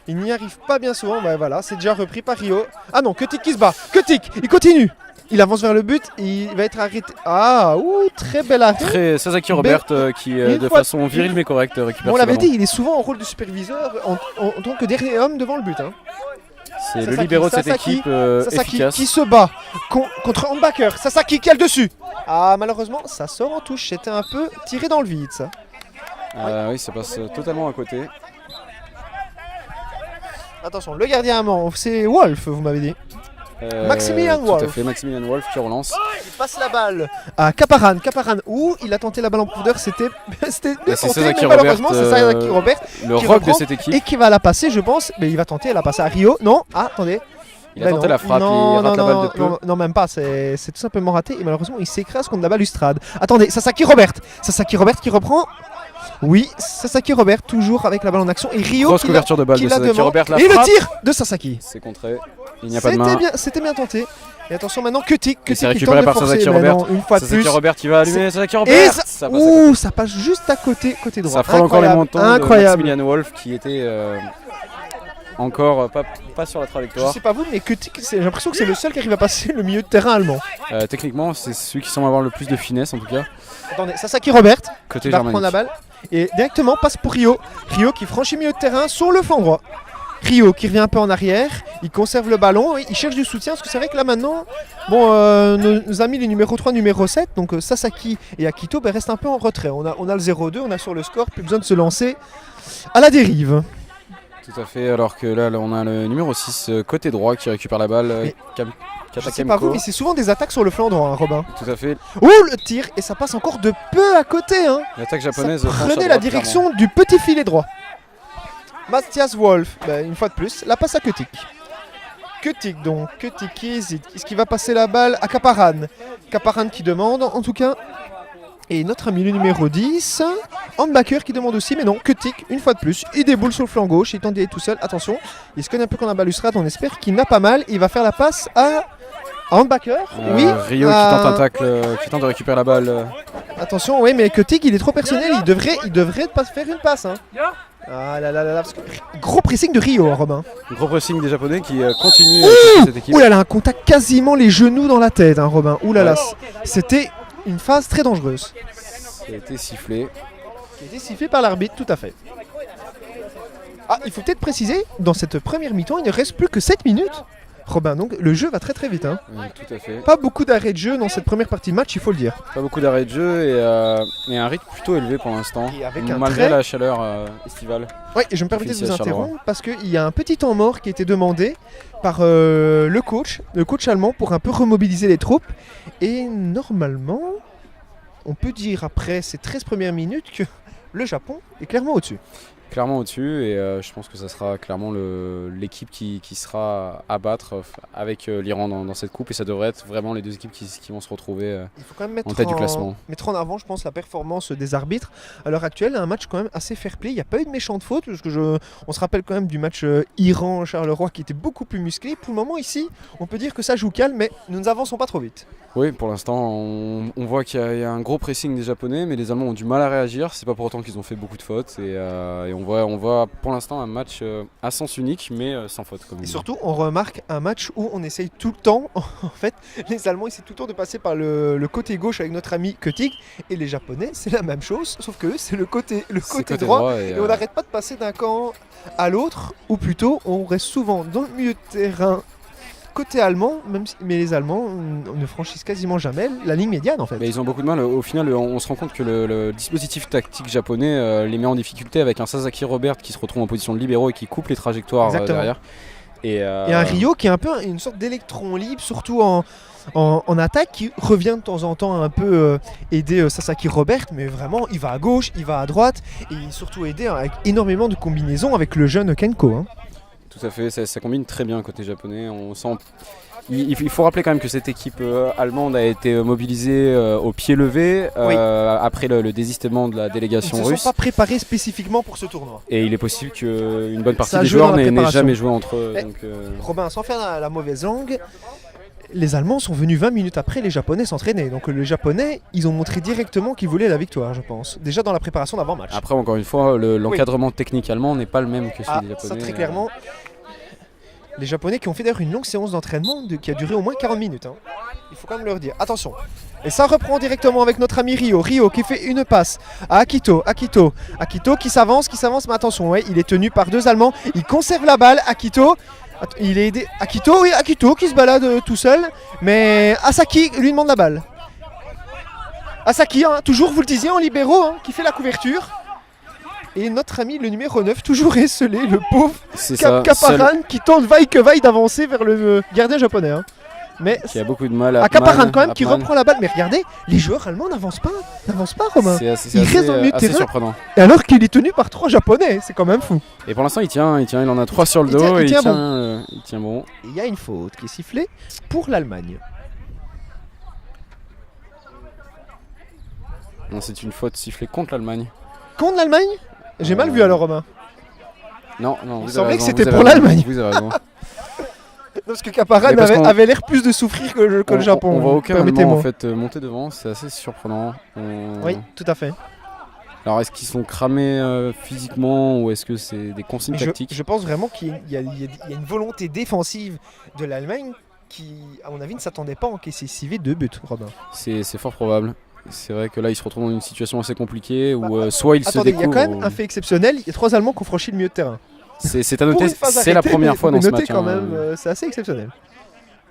il n'y arrive pas bien souvent. Voilà, c'est déjà repris par Rio. Ah non, Ketik qui se bat. Ketik, il continue. Il avance vers le but, il va être arrêté. Très bel arrêt. Très Sasaki Robert qui, de façon virile mais correcte, récupère. On l'avait dit, il est souvent en rôle de superviseur en tant que dernier homme devant le but. C'est le libéro de cette équipe Sasaki efficace. Qui se bat contre Hambacker. Sasaki qui a le dessus. Ah, malheureusement, ça sort en touche. C'était un peu tiré dans le vide, ça. Oui, ça passe totalement à côté. Attention, le gardien allemand, c'est Wolf, vous m'avez dit. Maximilian Wolf. Tout à fait, Maximilian Wolf qui relance. Il passe la balle à Kaparan. Il a tenté la balle en profondeur, c'était bien tenté, mais malheureusement c'est Sasaki Robert le rock de cette équipe. Et qui va la passer, je pense. Mais il va tenter la passer à Rio. Non, attendez. Il a tenté la frappe, il rate la balle de peu. Non, même pas, c'est tout simplement raté. Et malheureusement, il s'écrase contre la balustrade. Attendez, Sasaki Robert qui reprend. Oui, Sasaki Robert toujours avec la balle en action et Rio grosse couverture de balle de Sasaki Robert, et le tir de Sasaki. C'est contré. Il n'y a pas de main. C'était bien tenté. Et attention maintenant Ketik c'est récupéré par Sasaki Robert. Une fois de plus. Sasaki Robert qui va allumer Sasaki Robert. Ça passe juste à côté droit. Ça frôle encore les montants de Maximilian Wolf qui était encore pas sur la trajectoire. Je sais pas vous, mais Ketik, j'ai l'impression que c'est le seul qui arrive à passer le milieu de terrain allemand. Techniquement, c'est celui qui semble avoir le plus de finesse en tout cas. Attendez, Sasaki Robert côté va prendre la balle et directement passe pour Rio qui franchit le milieu de terrain sur le flanc droit. Rio qui revient un peu en arrière, il conserve le ballon, il cherche du soutien parce que c'est vrai que là maintenant, bon, nos amis les numéro 3, numéro 7, donc Sasaki et Akito restent un peu en retrait. On a le 0-2, on a sur le score, plus besoin de se lancer à la dérive. Tout à fait, alors que là on a le numéro 6 côté droit qui récupère la balle, Mais je sais Katakemko. pas vous, mais c'est souvent des attaques sur le flanc droit, hein, Robin. Tout à fait, Ouh, le tir, et ça passe encore de peu à côté, hein. l'attaque Ça japonaise penche à prenait droite, la direction du petit filet droit. Mathias Wolf, une fois de plus, la passe à Kutik. Kutik donc, Kutik qui hésite. Est-ce qu'il va passer la balle à Kaparan? Kaparan qui demande en tout cas. Et notre ami le numéro 10, Handbacker qui demande aussi, mais non, Kutik, une fois de plus, il déboule sur le flanc gauche, il tente d'y aller tout seul, attention, il se connaît un peu comme la balustrade, on espère qu'il n'a pas mal, il va faire la passe à Handbacker, oui. Rio qui tente un tacle, qui tente de récupérer la balle. Attention, oui, mais Kutik il est trop personnel, il devrait pas faire une passe. Hein. Ah là là là là, parce que gros pressing de Rio, hein, Robin. Gros pressing des Japonais qui continuent avec cette équipe. Ouh là là, un contact quasiment les genoux dans la tête, hein, Robin. Ouh là là, c'était une phase très dangereuse. Ça a été sifflé. Qui a été sifflé par l'arbitre, tout à fait. Ah, il faut peut-être préciser, dans cette première mi-temps, il ne reste plus que 7 minutes. Robin, donc le jeu va très très vite. Hein. Tout à fait. Pas beaucoup d'arrêts de jeu dans cette première partie de match, il faut le dire. Pas beaucoup d'arrêts de jeu et un rythme plutôt élevé pour l'instant, Et avec un malgré très- la chaleur estivale. Oui, et je me permettais de Officiel vous Charleroi. interrompre parce qu'il y a un petit temps mort qui a été demandé par le coach allemand pour un peu remobiliser les troupes. Et normalement, on peut dire après ces 13 premières minutes que le Japon est clairement au-dessus. Clairement au-dessus et je pense que ça sera clairement l'équipe qui sera à battre avec l'Iran dans cette coupe et ça devrait être vraiment les deux équipes qui vont se retrouver. Il faut quand même En tête du classement. mettre en avant, je pense, la performance des arbitres. À l'heure actuelle, un match quand même assez fair-play. Il n'y a pas eu de méchante faute, parce que on se rappelle quand même du match Iran-Charleroi qui était beaucoup plus musclé. Pour le moment, ici, on peut dire que ça joue calme, mais nous n'avançons pas trop vite. Oui, pour l'instant, on voit qu'il y a un gros pressing des Japonais, mais les Allemands ont du mal à réagir. C'est pas pour autant qu'ils ont fait beaucoup de fautes et on voit pour l'instant un match à sens unique, mais sans faute. Comme on Et dit. surtout, on remarque un match où on essaye tout le temps, en fait, les Allemands essaient tout le temps de passer par le côté gauche avec notre ami Kutik, et les Japonais, c'est la même chose, sauf que eux, c'est le côté C'est droit. et, Et on n'arrête pas de passer d'un camp à l'autre, ou plutôt on reste souvent dans le milieu de terrain côté allemand, mais les Allemands ne franchissent quasiment jamais la ligne médiane en fait. Mais ils ont beaucoup de mal. Au final, on se rend compte que le dispositif tactique japonais les met en difficulté avec un Sasaki Robert qui se retrouve en position de libéraux et qui coupe les trajectoires Exactement. derrière. Et un Rio qui est un peu une sorte d'électron libre, surtout en attaque, qui revient de temps en temps à un peu aider Sasaki Robert, mais vraiment il va à gauche, il va à droite, et il est surtout aidé avec énormément de combinaisons avec le jeune Kenko. Hein. Tout à fait, ça combine très bien côté japonais. On sent. Il faut rappeler quand même que cette équipe allemande a été mobilisée au pied levé après le désistement de la délégation Ils ne se russe. sont pas préparés spécifiquement pour ce tournoi. Et il est possible qu'une bonne partie Ça a des joué joueurs dans la n'aient préparation. jamais joué entre eux. Eh, donc, Robin, sans faire la mauvaise langue, les Allemands sont venus 20 minutes après les Japonais s'entraîner. Donc les Japonais, ils ont montré directement qu'ils voulaient la victoire, je pense. Déjà dans la préparation d'avant-match. Après, encore une fois, l'encadrement technique allemand n'est pas le même que celui des ça Japonais. très clairement. Les Japonais qui ont fait d'ailleurs une longue séance d'entraînement qui a duré au moins 40 minutes. Hein. Il faut quand même leur dire. Attention. Et ça reprend directement avec notre ami Rio. Rio qui fait une passe à Akito. Akito qui s'avance, mais attention, ouais, il est tenu par deux Allemands. Il conserve la balle. Akito. Il est aidé. Akito qui se balade tout seul. Mais Asaki lui demande la balle. Asaki, hein, toujours vous le disiez en libéraux, hein, qui fait la couverture. Et notre ami le numéro 9, toujours esselé, le pauvre C'est ça, Kaparan qui tente vaille que vaille d'avancer vers le gardien japonais. Hein. Mais qui a beaucoup de mal à. Kaparan quand même qui reprend la balle. Mais regardez, les joueurs allemands n'avancent pas Romain. C'est Il reste dans le milieu de assez terrain. surprenant. Et alors qu'il est tenu par 3 japonais, c'est quand même fou. Et pour l'instant, il en a 3 sur le Il dos tient- et il il tient bon. Et il y a une faute qui est sifflée pour l'Allemagne. Non, c'est une faute sifflée contre l'Allemagne. Contre l'Allemagne? J'ai mal vu alors Romain. Non, Il vous avez semblait que raison, c'était vous avez pour raison, l'Allemagne. Vous avez raison. Parce que Kaparan Mais parce qu'on- avait l'air plus de souffrir que le Japon. On voit aucun Allemand permettez-moi. en fait monter devant, c'est assez surprenant. Oui, tout à fait. Alors est-ce qu'ils sont cramés physiquement ou est-ce que c'est des consignes Mais tactiques je pense vraiment qu'il y a une volonté défensive de l'Allemagne qui, à mon avis, ne s'attendait pas à encaisser si vite 2 buts, Robin. C'est fort probable. C'est vrai que là, ils se retrouvent dans une situation assez compliquée où soit ils se Attendez, il y a découvrent. quand même un fait exceptionnel. Il y a 3 Allemands qui ont franchi le milieu de terrain. C'est à Pour noter, une phase c'est la arrêtée, première fois mais dans ce notez match. quand hein. même, c'est assez exceptionnel.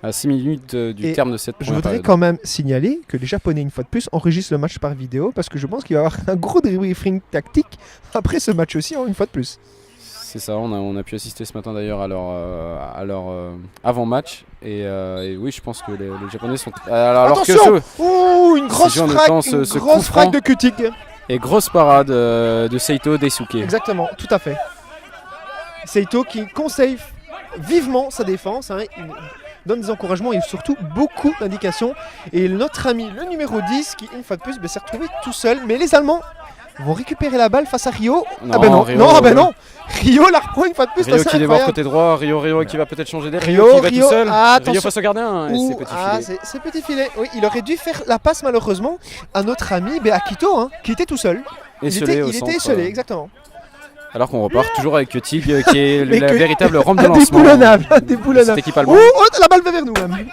À 6 minutes du Et terme de cette Je première voudrais période. quand même signaler que les Japonais, une fois de plus, enregistrent le match par vidéo parce que je pense qu'il va y avoir un gros débriefing tactique après ce match aussi, une fois de plus. C'est ça, on a pu assister ce matin d'ailleurs à leur avant-match. Et oui, je pense que les Japonais sont. Alors que Attention ce. Ouh, une grosse joue en frappe, notant ce coup grosse frappe franc. de Kutik. Et grosse parade de Seito Daisuke. Exactement, tout à fait. Seito qui conseille vivement sa défense, hein, il donne des encouragements et surtout beaucoup d'indications. Et notre ami, le numéro 10, qui une fois de plus s'est retrouvé tout seul. Mais les Allemands vont récupérer la balle face à Rio. Non, Ah ben non, Rio, non, ah ben non. Rio la reprend une fois de plus, Rio c'est qui déborde incroyable. côté droit, Rio qui va peut-être changer d'air. Rio, Rio qui va Rio, tout seul. ah, Rio attention. face au gardien et c'est petit filet. C'est petit filet. Oui, il aurait dû faire la passe malheureusement à notre ami Akito, hein, qui était tout seul. Esselé au il centre. était esselé, exactement. Alors qu'on repart toujours avec Tig qui est Mais la que- véritable rampe de lancement. Déboulonnable, de cette déboulonnable. équipe Oh, allemande. oh, la balle va vers nous même.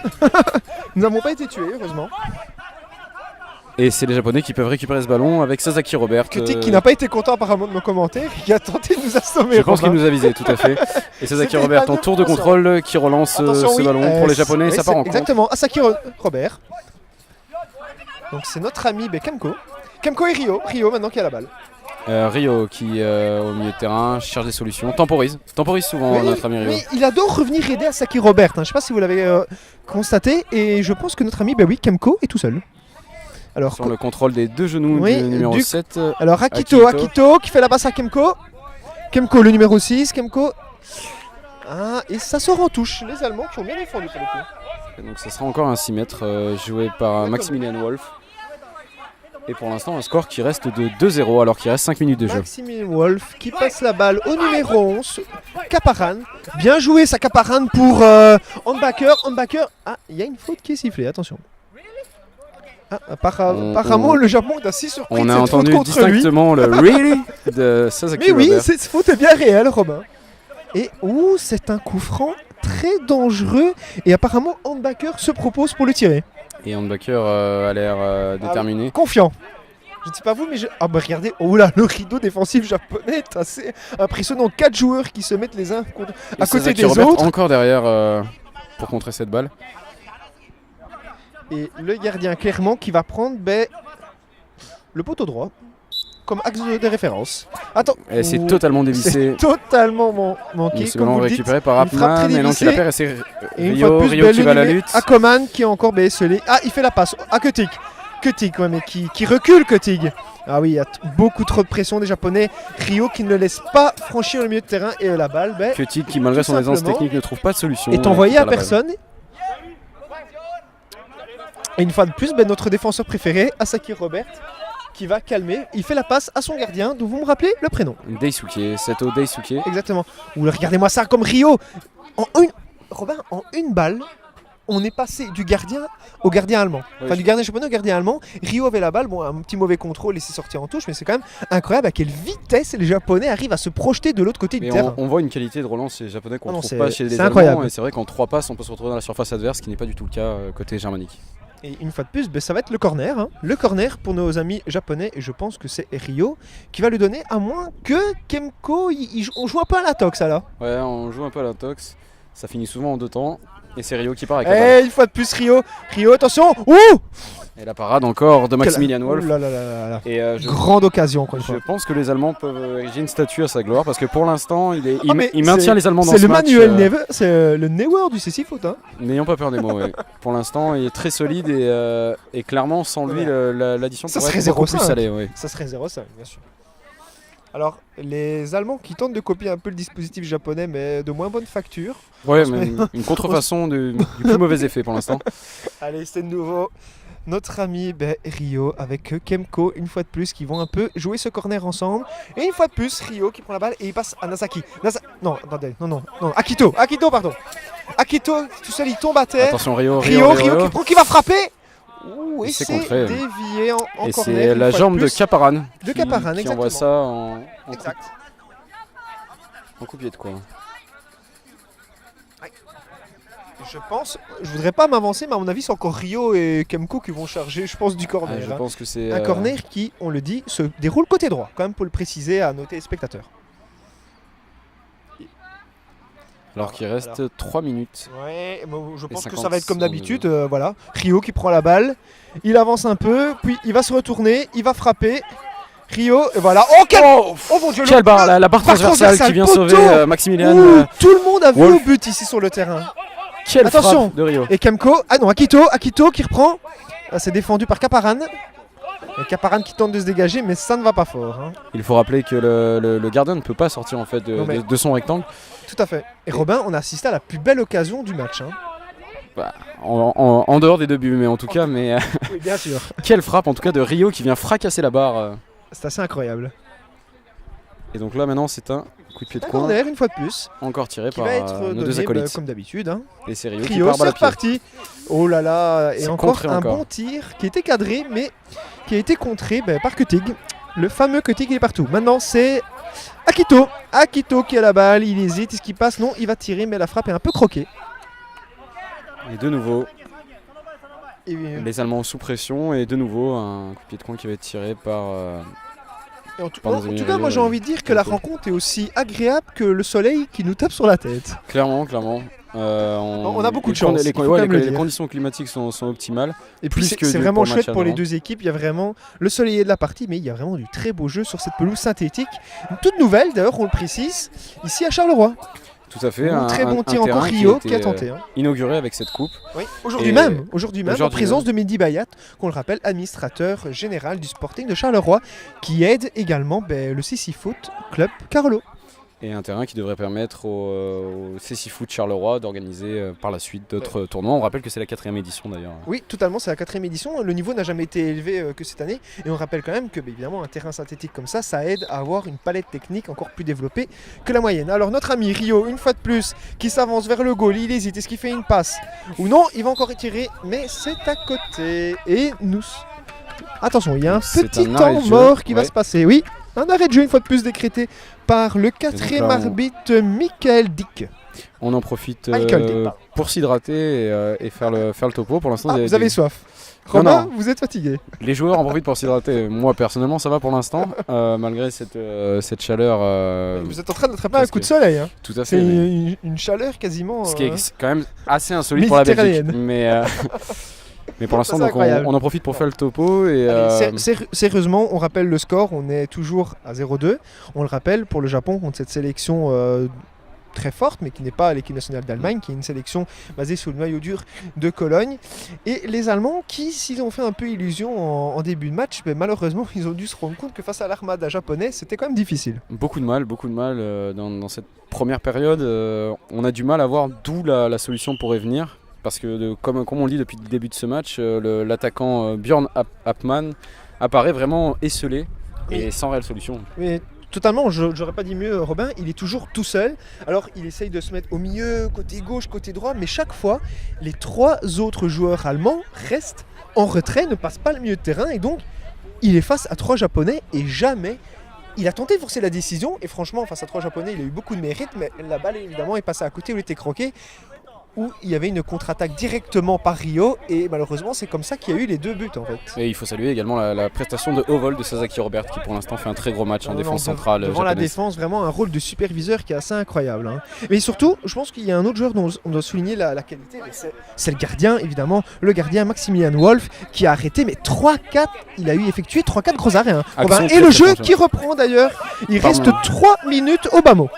Nous n'avons pas été tués, heureusement. Et c'est les Japonais qui peuvent récupérer ce ballon avec Sasaki Robert. Kutik qui n'a pas été content apparemment de nos commentaires, qui a tenté de nous assommer. Je pense qu'il Robin. nous a visé tout à fait. Et Sasaki C'était Robert pas en tour de attention. contrôle qui relance Attention, ce oui, ballon pour les Japonais. oui, Ça c'est part en contre. exactement, Asaki Robert. Donc c'est notre ami Kemko. Kemko et Rio maintenant qui a la balle. Rio qui au milieu de terrain cherche des solutions, temporise souvent Oui, notre ami Rio. mais il adore revenir aider Asaki Robert. Hein. Je ne sais pas si vous l'avez constaté. Et je pense que notre ami, Kemko est tout seul. Alors, Sur le contrôle des deux genoux Oui, du numéro du- 7. alors Akito qui fait la passe à Kemko. Kemko le numéro 6. Kemko. Ah, et ça sort en touche. Les Allemands qui ont bien défendu pour le coup. Et donc ça sera encore un 6 mètres joué par Maximilian Wolf. Et pour l'instant un score qui reste de 2-0 alors qu'il reste 5 minutes de jeu. Maximilian Wolf qui passe la balle au numéro 11, Kaparan. Bien joué ça Kaparan pour Handbacker. Ah, il y a une faute qui est sifflée, attention. Ah, apparemment le Japon est assez surpris On de a cette faute entendu contre lui. distinctement le really de Sasaki Mais oui, Robert. cette faute est bien réelle, Robin. Et c'est un coup franc très dangereux et apparemment Handbacker se propose pour le tirer. Et Handbacker a l'air déterminé. Confiant. Je ne sais pas vous, mais ah bah regardez, oh là, le rideau défensif japonais est assez impressionnant. 4 joueurs qui se mettent les uns à côté Sasaki des Robert autres. encore derrière pour contrer cette balle. Et le gardien clairement qui va prendre le poteau droit comme axe de référence. Attends. Et c'est Ouh, totalement dévissé. c'est totalement manqué. C'est comme ballon vous le dites. récupéré par Une frappe très Apman, mais non qui la dévissée. perd et c'est Et une fois de plus, Rio qui le va à la numéro- lutte. Akoman qui est encore scellé. Ah, il fait la passe à Kutik. Kutik, ouais, mais qui recule Kutik. Ah oui, il y a beaucoup trop de pression des Japonais. Rio qui ne le laisse pas franchir le milieu de terrain et la balle Kutik qui malgré tout son aisance simplement, technique ne trouve pas de solution. est envoyé et à récupère la balle. personne. Et une fois de plus, notre défenseur préféré, Asaki Robert, qui va calmer. Il fait la passe à son gardien, dont vous me rappelez le prénom. Daisuke, Seto Daisuke. Exactement. Ou regardez-moi ça comme Rio. Robin, en une balle, on est passé du gardien au gardien allemand. Enfin, du gardien japonais au gardien allemand. Rio avait la balle, bon, un petit mauvais contrôle et s'est sorti en touche, mais c'est quand même incroyable à quelle vitesse les Japonais arrivent à se projeter de l'autre côté du Mais terrain. on voit une qualité de relance chez les Japonais qu'on Ah ne non, trouve c'est- pas chez les c'est Allemands. incroyable. Et c'est vrai qu'en 3 passes, on peut se retrouver dans la surface adverse, ce qui n'est pas du tout le cas côté germanique. Et une fois de plus, ça va être le corner. Hein. Le corner pour nos amis japonais, et je pense que c'est Rio qui va le donner, à moins que Kemko, on joue un peu à la tox là. Ouais, on joue un peu à l'intox. Ça finit souvent en 2 temps. Et c'est Rio qui part avec la balle. Et une fois de plus, Rio, attention. Ouh, Et la parade encore de Maximilian Wolf. Ouh là là là là. Et Grande occasion, encore une je fois. pense que les Allemands peuvent ériger une statue à sa gloire parce que pour l'instant, il Ah, mais maintient les Allemands dans C'est ce le match. Manuel Neuer, c'est le Neuer du CC Foot. Hein. N'ayons pas peur des mots. Ouais. Pour l'instant, il est très solide et clairement, sans lui, l'addition Ça pourrait serait être beaucoup plus 0,5. salée. Ouais. Ça serait 0,5, bien sûr. Alors, les Allemands qui tentent de copier un peu le dispositif japonais, mais de moins bonne facture. Ouais, mais une contrefaçon du plus mauvais effet pour l'instant. Allez, c'est de nouveau notre ami Rio avec Kemko, une fois de plus, qui vont un peu jouer ce corner ensemble. Et une fois de plus, Rio qui prend la balle et il passe à Nasaki. Non, attendez, non, Akito, pardon. Akito, tout seul, il tombe à terre. Attention, Rio qui va frapper. Ouh, et Il s'est c'est contré. dévié en Et corner. c'est une la fois jambe de plus. Kaparan De Kaparan, qui exactement. envoie ça en Exact. coup de pied de quoi. Je voudrais pas m'avancer, mais à mon avis, c'est encore Rio et Kemko qui vont charger, je pense, du corner. Je hein. pense que c'est Un corner qui, on le dit, se déroule côté droit, quand même pour le préciser à nos téléspectateurs. Alors qu'il reste 3 minutes. Ouais, bon, je pense que 50 ça va être comme d'habitude. secondes. Voilà. Rio qui prend la balle. Il avance un peu, puis il va se retourner, il va frapper. Rio, et voilà. Oh, quel... oh mon Dieu, Quelle barre, la barre transversale qui vient poteau. sauver Maximilian. Ouh, tout le monde a vu Wolf. au but ici sur le terrain. Quelle Attention. frappe de Rio. Et Kemko, ah non, Akito qui reprend. C'est défendu par Kaparan. Et Kaparan qui tente de se dégager, mais ça ne va pas fort. Hein. Il faut rappeler que le gardien ne peut pas sortir en fait Non, mais- de son rectangle. Tout à fait. Et Robin, on a assisté à la plus belle occasion du match. Hein. En dehors des 2 buts, mais en tout cas, Oui, bien sûr. quelle frappe en tout cas de Rio qui vient fracasser la barre. C'est assez incroyable. Et donc là maintenant c'est un coup de pied de Un coin corner, une fois de plus, encore tiré qui par va être nos deux donné acolytes. comme d'habitude. Hein. Et c'est Rio qui Rio, part balle c'est à pied. reparti. Oh là là, et C'est encore contré un encore. bon tir qui était cadré, mais qui a été contré par Kutig. Le fameux Kutig, il est partout. Maintenant, c'est Akito. Akito qui a la balle, il hésite. Est-ce qu'il passe? Non, il va tirer, mais la frappe est un peu croquée. Et de nouveau Et, les Allemands sous pression et de nouveau un coup de pied de coin qui va être tiré par et en tout Pardon, cas, Rio, moi j'ai envie de dire que la rencontre est aussi agréable que le soleil qui nous tape sur la tête. clairement. On a beaucoup de les chance, Les, il faut ouais, quand même le les dire. conditions climatiques sont optimales. Et puis Plus c'est que c'est du- vraiment pour le match chouette pour les avant. 2 équipes. Il y a vraiment le soleil de la partie, mais il y a vraiment du très beau jeu sur cette pelouse synthétique. Une toute nouvelle, d'ailleurs, on le précise, ici à Charleroi. Tout à fait. Un très bon tir terrain encore Rio qui qui a été, tenté. Hein. inauguré avec cette coupe. Oui. Aujourd'hui Et- même, en Aujourd'hui présence même. de Mehdi Bayat, qu'on le rappelle, administrateur général du Sporting de Charleroi, qui aide également le CC Foot Club Carolo. Et un terrain qui devrait permettre au CC Foot Charleroi d'organiser par la suite d'autres tournois. On rappelle que c'est la 4e édition d'ailleurs. Oui, totalement, c'est la 4e édition. Le niveau n'a jamais été élevé que cette année. Et on rappelle quand même que, évidemment, un terrain synthétique comme ça aide à avoir une palette technique encore plus développée que la moyenne. Alors, notre ami Rio, une fois de plus, qui s'avance vers le goal, il hésite. Est-ce qu'il fait une passe ou non? Il va encore tirer, mais c'est à côté. Et nous. Attention, il y a un C'est petit un arrêt temps de jeu, mort qui va ouais. se passer. Oui, un arrêt de jeu, une fois de plus, décrété par le 4e là, on- arbitre Michael Dick. On en profite Michael Dick, pardon. pour s'hydrater et faire le topo. Pour l'instant, Ah, il y a vous avez des- soif. Non, Romain, non. vous êtes fatigué. les joueurs en profitent pour s'hydrater. Moi personnellement, ça va pour l'instant, malgré cette chaleur. Vous êtes en train d'attraper un parce coup de que- soleil. Hein. Tout à C'est fait. mais- une chaleur quasiment. Ce qui est quand même assez insolite pour la Belgique. Méditerranéenne. Mais pour l'instant, Ça, c'est donc, incroyable. on en profite pour faire le topo. Et, Allez, sérieusement, on rappelle le score. On est toujours à 0-2. On le rappelle pour le Japon contre cette sélection très forte, mais qui n'est pas l'équipe nationale d'Allemagne, qui est une sélection basée sur le noyau dur de Cologne. Et les Allemands, qui, s'ils ont fait un peu illusion en début de match, malheureusement, ils ont dû se rendre compte que face à l'armada japonais, c'était quand même difficile. beaucoup de mal dans cette première période. On a du mal à voir d'où la solution pourrait venir. Parce que, comme on le dit depuis le début de ce match, l'attaquant Björn Appmann apparaît vraiment esselé et Oui. sans réelle solution. Mais totalement, j'aurais pas dit mieux, Robin. Il est toujours tout seul. Alors, il essaye de se mettre au milieu, côté gauche, côté droit, mais chaque fois, les 3 autres joueurs allemands restent en retrait, ne passent pas le milieu de terrain, et donc, il est face à 3 Japonais et jamais. Il a tenté de forcer la décision, et franchement, face à 3 Japonais, il a eu beaucoup de mérite, mais la balle, évidemment, est passée à côté où il était croqué, où il y avait une contre-attaque directement par Rio, et malheureusement, c'est comme ça qu'il y a eu les 2 buts, en fait. Et il faut saluer également la prestation de haut vol de Sasaki Robert qui pour l'instant fait un très gros match en Non, défense non, centrale devant la japonaise. défense, vraiment un rôle de superviseur qui est assez incroyable. Hein. Mais surtout, je pense qu'il y a un autre joueur dont on doit souligner la qualité, mais c'est le gardien, évidemment, le gardien Maximilian Wolf, qui a arrêté, mais 3-4, il a eu effectué 3-4 gros arrêts. Hein. Action Robin. très, Et le très jeu franche. qui reprend d'ailleurs, il Pardon. reste 3 minutes au bas mot.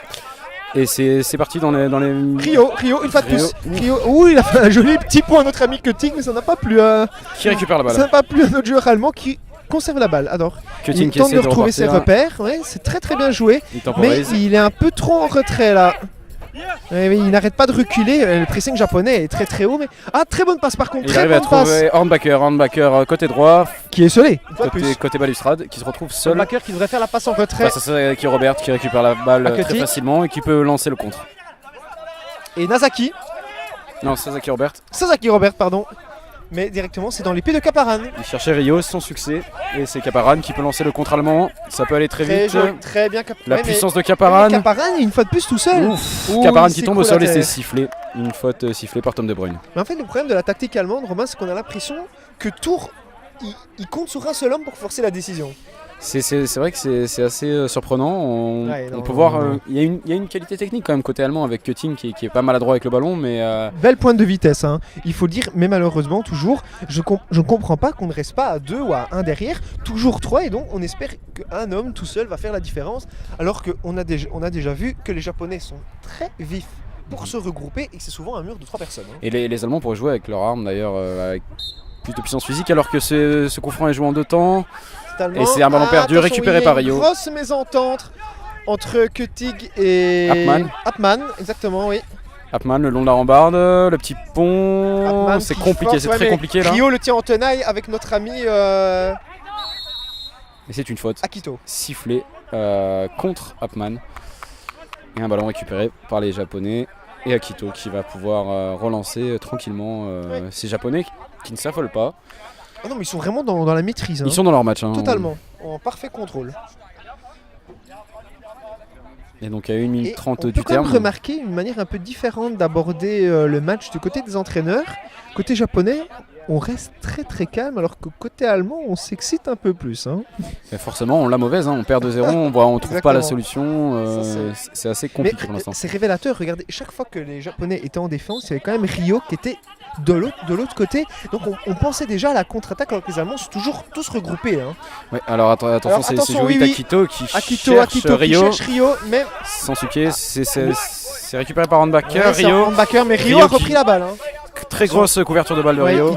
Et c'est parti dans les Rio, une fois de plus. Rio, il a fait un joli petit point à notre ami Kutig, mais ça n'a pas plu à... qui récupère la balle. Ça n'a pas plu à notre joueur allemand qui conserve la balle. Alors, Cutting il qui tente essaie de retrouver ses repartir. repères, ouais, c'est très très bien joué. Il Mais temporise. il est un peu trop en retrait là. Mais il n'arrête pas de reculer. Le pressing japonais est très très haut. Mais très bonne passe par contre. Il Très arrive à bonne passe. trouver Hornbacker côté droit, Qui est scellé. Une fois de plus. côté balustrade, qui se retrouve seul Backer qui devrait faire la passe en retrait. face à Sasaki Robert qui récupère la balle À très Cutting. facilement et qui peut lancer le contre. Et Nazaki. Non, Sasaki Robert, Sasaki Robert, pardon. Mais directement, c'est dans les pieds de Kaparan. il cherchait Rio, sans succès. Et c'est Kaparan qui peut lancer le contre allemand. Ça peut aller très Très vite. joli, très bien. La puissance de Kaparan. Kaparan, une fois de plus tout seul. Ouh, Kaparan il qui tombe au s'écroule sol et à c'est terre. sifflé. Une faute sifflée par Tom De Bruyne. Mais en fait, le problème de la tactique allemande, Romain, c'est qu'on a l'impression que Tour, il compte sur un seul homme pour forcer la décision. C'est vrai que c'est assez surprenant. On peut voir, il y a une qualité technique quand même côté allemand avec Cutting qui est pas maladroit avec le ballon, mais Belle pointe de vitesse, hein. Il faut le dire, mais malheureusement, toujours, je ne comprends pas qu'on ne reste pas à 2 ou à 1 derrière, toujours 3, et donc on espère qu'un homme tout seul va faire la différence, alors qu'on a déjà vu que les Japonais sont très vifs pour se regrouper et que c'est souvent un mur de 3 personnes. Hein. Et les Allemands pourraient jouer avec leur arme d'ailleurs, avec plus de puissance physique, alors que ce coup franc est joué en 2 temps. Et c'est un ballon perdu récupéré par Rio. Une grosse mésentente entre Cutting et Apman, exactement, oui. Apman le long de la rambarde, le petit pont, c'est compliqué, c'est très compliqué là. Rio le tient en tenaille avec notre ami et c'est une faute. Akito. Sifflé contre Apman. Et un ballon récupéré par les Japonais. Et Akito qui va pouvoir relancer tranquillement ces Japonais qui ne s'affolent pas. Ah non, mais ils sont vraiment dans la maîtrise. Hein. Ils sont dans leur match. Hein, totalement, en parfait contrôle. Et donc à 1 minute 30 du terme. On peut terme. Remarquer une manière un peu différente d'aborder le match du côté des entraîneurs. Côté japonais, on reste très très calme, alors que côté allemand, on s'excite un peu plus. Hein. Et forcément, on l'a mauvaise, hein. On perd 2-0, on trouve pas la solution. C'est assez compliqué pour l'instant. C'est révélateur, regardez, chaque fois que les Japonais étaient en défense, il y avait quand même Rio qui était de l'autre côté. Donc on pensait déjà à la contre-attaque, alors que les Allemands sont toujours tous regroupés. Hein. Ouais, alors attention, c'est Joris Akito qui cherche Rio, mais sans succès, c'est récupéré par Handbacker. Mais Rio a repris la balle. Hein. Très grosse couverture de balle de Rio.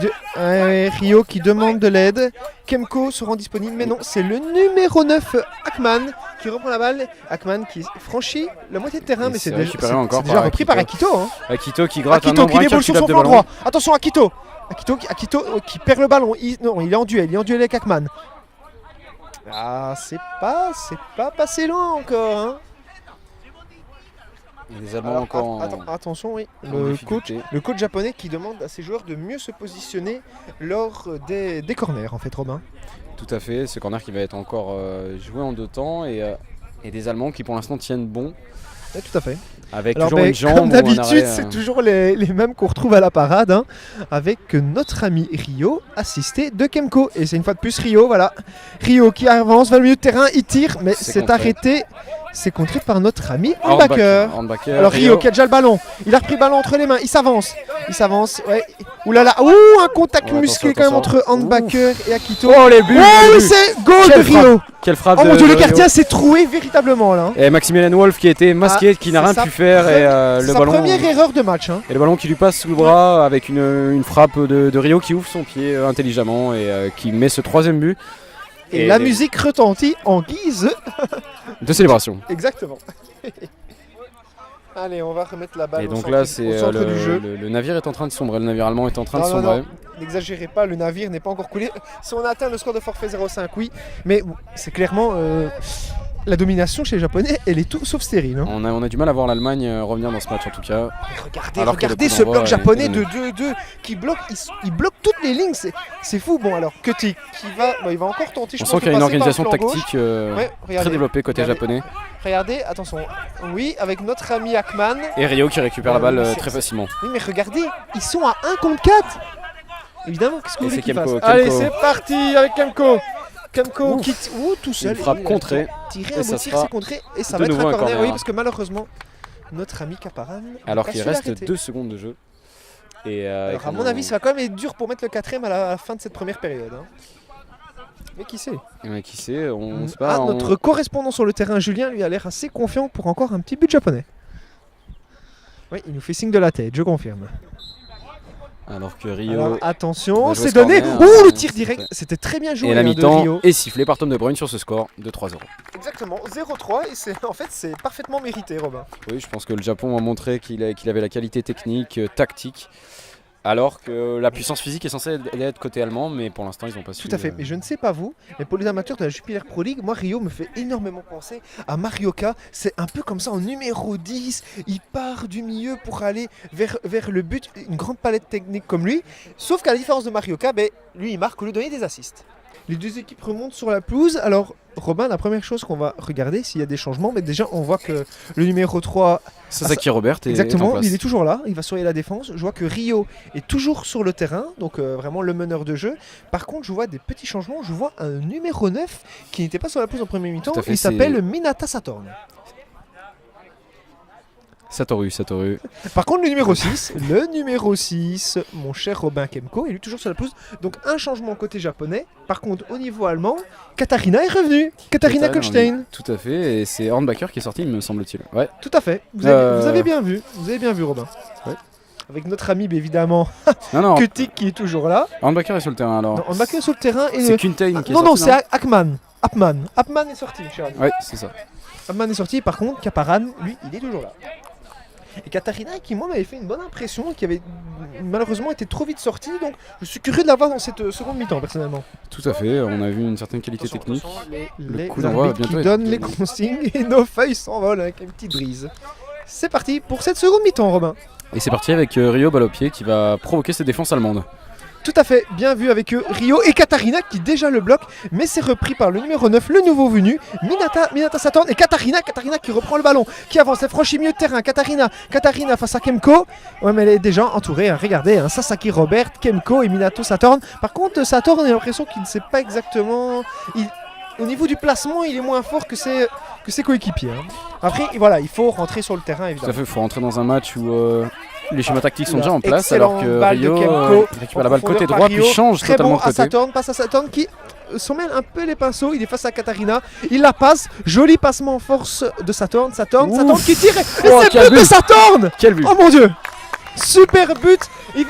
Rio qui demande de l'aide. Kemko se rend disponible, mais non, c'est le numéro 9, Akman, qui reprend la balle. Akman qui franchit la moitié de terrain, mais c'est déjà repris par Akito. Hein. Akito qui gratte Akito qui déboule sur son flanc droit. Attention, Akito qui perd le ballon. Il est en duel avec Akman. Ah, c'est pas passé loin encore. Hein. Les Allemands encore attention, oui. Le coach japonais qui demande à ses joueurs de mieux se positionner lors des corners, en fait, Robin. Tout à fait, ce corner qui va être encore joué en 2 temps et des Allemands qui pour l'instant tiennent bon. Ouais, tout à fait. Avec toujours une jambe. Comme d'habitude, c'est toujours les mêmes qu'on retrouve à la parade, hein, avec notre ami Rio, assisté de Kemko. Et c'est une fois de plus Rio, voilà. Rio qui avance vers le milieu de terrain, il tire, mais c'est arrêté. C'est contré par notre ami Handbacker. Alors Rio qui a déjà le ballon. Il a repris le ballon entre les mains. Il s'avance. Ouais. Oulala. Un contact musclé quand même entre Handbacker et Akito. Oh les buts. C'est goal de Rio. Quelle frappe de Dieu, le gardien s'est troué véritablement là. Et Maximilian Wolf qui était masqué, qui n'a rien pu faire. Et le ballon. Première erreur de match. Hein. Et le ballon qui lui passe sous le bras avec une frappe de Rio qui ouvre son pied intelligemment et qui met ce 3e but. Et la musique retentit en guise de célébration. Exactement. Allez, on va remettre la balle et donc là, c'est du jeu. Le navire est en train de sombrer. Le navire allemand est en train de sombrer. Non. N'exagérez pas, le navire n'est pas encore coulé. Si on a atteint le score de forfait 0,5, oui. Mais c'est clairement... la domination chez les Japonais, elle est tout sauf stérile. Hein. On a du mal à voir l'Allemagne revenir dans ce match en tout cas. Regardez ce bloc japonais de 2-2 qui bloque, il bloque toutes les lignes, c'est fou. Bon alors, Cutting il va encore tenter. On sent qu'il y a une organisation tactique très développée côté japonais. Regardez, attention, oui, avec notre ami Akman. Et Rio qui récupère la balle très facilement. Oui mais regardez, ils sont à 1 contre 4. Évidemment, qu'est-ce que vous voulez qu'ils fassent ? Allez, c'est parti avec Kemko qui tout seul. Une frappe contrée. Tirer un beau tir, c'est contré. Et ça va être un corner. Oui, parce que malheureusement, notre ami Kaparan. Alors qu'il reste 2 secondes de jeu. Et alors, à mon avis, ça va quand même être dur pour mettre le 4ème à la fin de cette première période. Hein. Mais qui sait ? On sait pas. Notre correspondant sur le terrain, Julien, lui a l'air assez confiant pour encore un petit but japonais. Oui, il nous fait signe de la tête, je confirme. Alors que Rio. Attention, c'est donné. Le tir direct, c'était très bien joué. Et la mi-temps est sifflée par Tom De Bruyne sur ce score de 3-0. Exactement, 0-3 et c'est parfaitement mérité, Robin. Oui, je pense que le Japon a montré qu'il avait la qualité technique, tactique. Alors que la puissance physique est censée être côté allemand, mais pour l'instant ils n'ont pas su. Tout à fait, mais je ne sais pas vous, mais pour les amateurs de la Jupiler Pro League, moi Rio me fait énormément penser à Marioka. C'est un peu comme ça en numéro 10, il part du milieu pour aller vers le but, une grande palette technique comme lui. Sauf qu'à la différence de Marioka, lui il marque au lieu de donner des assists. Les deux équipes remontent sur la pelouse. Alors, Robin, la première chose qu'on va regarder, s'il y a des changements, mais déjà, on voit que le numéro 3, Sasaki Robert est en exactement, place. il est toujours là. Il va surveiller la défense. Je vois que Rio est toujours sur le terrain, donc vraiment le meneur de jeu. Par contre, je vois des petits changements. Je vois un numéro 9 qui n'était pas sur la pelouse en premier mi-temps. Tout à fait, Il c'est- s'appelle Minata Satorn. Satoru. Par contre, le numéro 6, mon cher Robin Kemko, il est toujours sur la pelouse. Donc, un changement côté japonais. Par contre, au niveau allemand, Katharina est revenue. Katharina Kolstein. Tout à fait, et c'est Hornbacher qui est sorti, me semble-t-il. Ouais. Tout à fait. Vous avez bien vu. Vous avez bien vu, Robin. Ouais. Avec notre ami, évidemment, Non, Kutik qui est toujours là. Hornbacher est sur le terrain alors. Non, on va que sur le terrain. Et C'est Kuntain qui est non, sorti. c'est Akman. Apman est sorti, cher ami. Ouais, c'est ça. Apman est sorti. Par contre, Kaparan, lui, il est toujours là. Et Katharina qui moi m'avait fait une bonne impression, qui avait malheureusement été trop vite sortie, donc je suis curieux de la voir dans cette seconde mi-temps personnellement. Tout à fait, on a vu une certaine qualité technique. Les coup d'envoi va arbitres qui bientôt être donnent les consignes et nos feuilles s'envolent avec une petite brise. C'est parti pour cette seconde mi-temps, Robin. Et c'est parti avec Rio balle au pied qui va provoquer ses défenses allemandes. Tout à fait, bien vu avec Rio et Katharina qui déjà le bloque, mais c'est repris par le numéro 9, le nouveau venu, Minata Satorn et Katharina qui reprend le ballon, qui avance, elle franchit mieux de terrain, Katharina face à Kemko, ouais mais elle est déjà entourée, hein. Regardez, hein, Sasaki Robert, Kemko et Minato Satorn. Par contre Satorn, on a l'impression qu'il ne sait pas exactement, au niveau du placement il est moins fort que ses coéquipiers. Hein. Après voilà, il faut rentrer sur le terrain Tout à évidemment. fait, il faut rentrer dans un match où les schémas tactiques sont déjà en place, Excellente alors que balle de Rio Kemko, récupère la balle profondeur côté par droit, Rio. puis change Très totalement bon de à côté. Satorn, passe à Satorn qui s'en mêle un peu les pinceaux, il est face à Katharina, il la passe, joli passement en force de Satorn qui tire et c'est quel but de but. Satorn. Quel but! Oh mon dieu, super but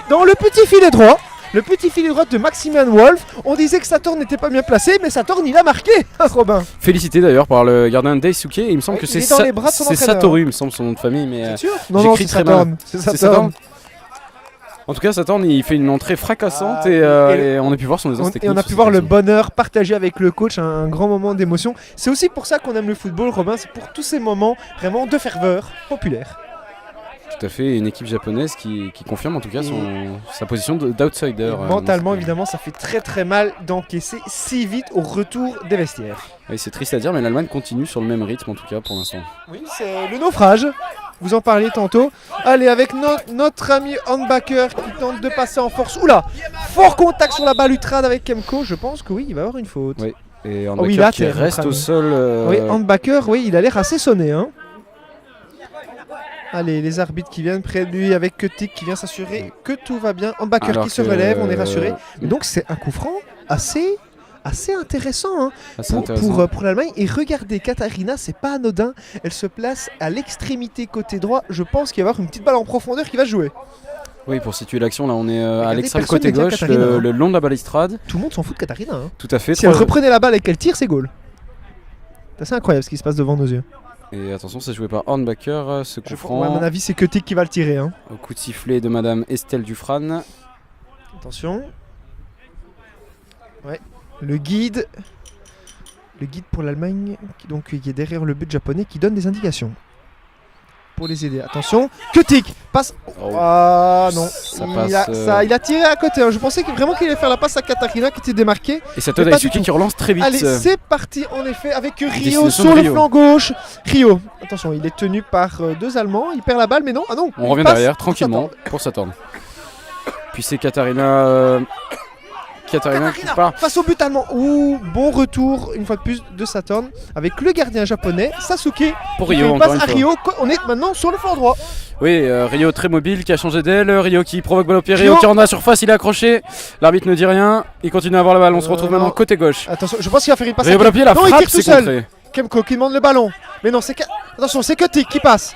dans le petit filet droit. Le petit filet droit de Maximian Wolf. On disait que Satorn n'était pas bien placé, mais Satorn il a marqué, Robin. Félicité d'ailleurs par le gardien Daisuke, il me semble que Il c'est est dans les bras de son c'est entraîneur. Satoru, il me semble son nom de famille, mais C'est sûr? Non, j'écris c'est très Satorn. mal. C'est c'est Satorn. En tout cas, Satorn il fait une entrée fracassante Ah, et on a pu voir son aisance technique. Et on a sur pu voir cette le action. bonheur partagé avec le coach, un grand moment d'émotion. C'est aussi pour ça qu'on aime le football, Robin, c'est pour tous ces moments vraiment de ferveur populaire. Tout à fait, une équipe japonaise qui confirme en tout cas sa position d'outsider. Et mentalement, évidemment, ça fait très très mal d'encaisser si vite au retour des vestiaires. Oui, c'est triste à dire, mais l'Allemagne continue sur le même rythme en tout cas pour l'instant. Oui, c'est le naufrage. Vous en parliez tantôt. Allez, avec notre ami Hornbacher qui tente de passer en force. Oula, fort contact sur la balustrade avec Kemko. Je pense que oui, il va y avoir une faute. Oui. Et Oh oui, Hornbacher là, qui t'es reste notre au ami. sol. Oui, Hornbacher, oui, il a l'air assez sonné. Hein. Allez, les arbitres qui viennent près de lui avec Kutik qui vient s'assurer que tout va bien. Hornbacher alors qui se que, relève, on est rassuré. Et donc c'est un coup franc assez intéressant, hein, assez intéressant. pour l'Allemagne. Et regardez, Katharina, c'est pas anodin. Elle se place à l'extrémité côté droit. Je pense qu'il va y avoir une petite balle en profondeur qui va jouer. Oui, pour situer l'action, là on est à Regardez, l'extrême personne côté n'est bien gauche, Katharina, hein. le long de la balustrade. Tout le monde s'en fout de Katharina. Hein. Tout à fait. Si elle reprenait la balle et qu'elle tire, c'est goal. C'est assez incroyable ce qui se passe devant nos yeux. Et attention, c'est joué par Hornbacher, ce coup À franc. mon avis, c'est Kutik qui va le tirer. Hein. Au coup de sifflet de Madame Estelle Dufran. Attention. Ouais. Le guide pour l'Allemagne, qui est derrière le but japonais, qui donne des indications pour les aider. Attention, Kutik passe. Oh. Ah non, Ça il, passe, il a tiré à côté. Hein. Je pensais vraiment qu'il allait faire la passe à Katharina qui était démarquée. Et Sato Mais pas du Daisuke tout. qui relance très vite. Allez, c'est parti en effet avec Rio Destination sur de le Rio. flanc gauche. Rio, attention, il est tenu par deux Allemands. Il perd la balle, mais non. Ah non. On il revient passe derrière pour tranquillement pour Saturn. Puis c'est Katharina. Katharina qui Katharina part. face au but allemand. Ouh, bon retour une fois de plus de Saturn avec le gardien japonais Sasuke. Pour qui fait Rio, une encore passe une à fois. Rio. On est maintenant sur le flanc droit. Oui, Rio très mobile qui a changé d'aile. Rio qui provoque balle au pied. Rio. Rio qui en a surface, il est accroché. L'arbitre ne dit rien. Il continue à avoir la balle. On se retrouve non. maintenant côté gauche. Attention, je pense qu'il va faire une passe. Rio balle au pied, la non, il frappe, tire tout c'est seul. contré. Kemko qui demande le ballon. Mais non, attention, c'est Kutik qui passe.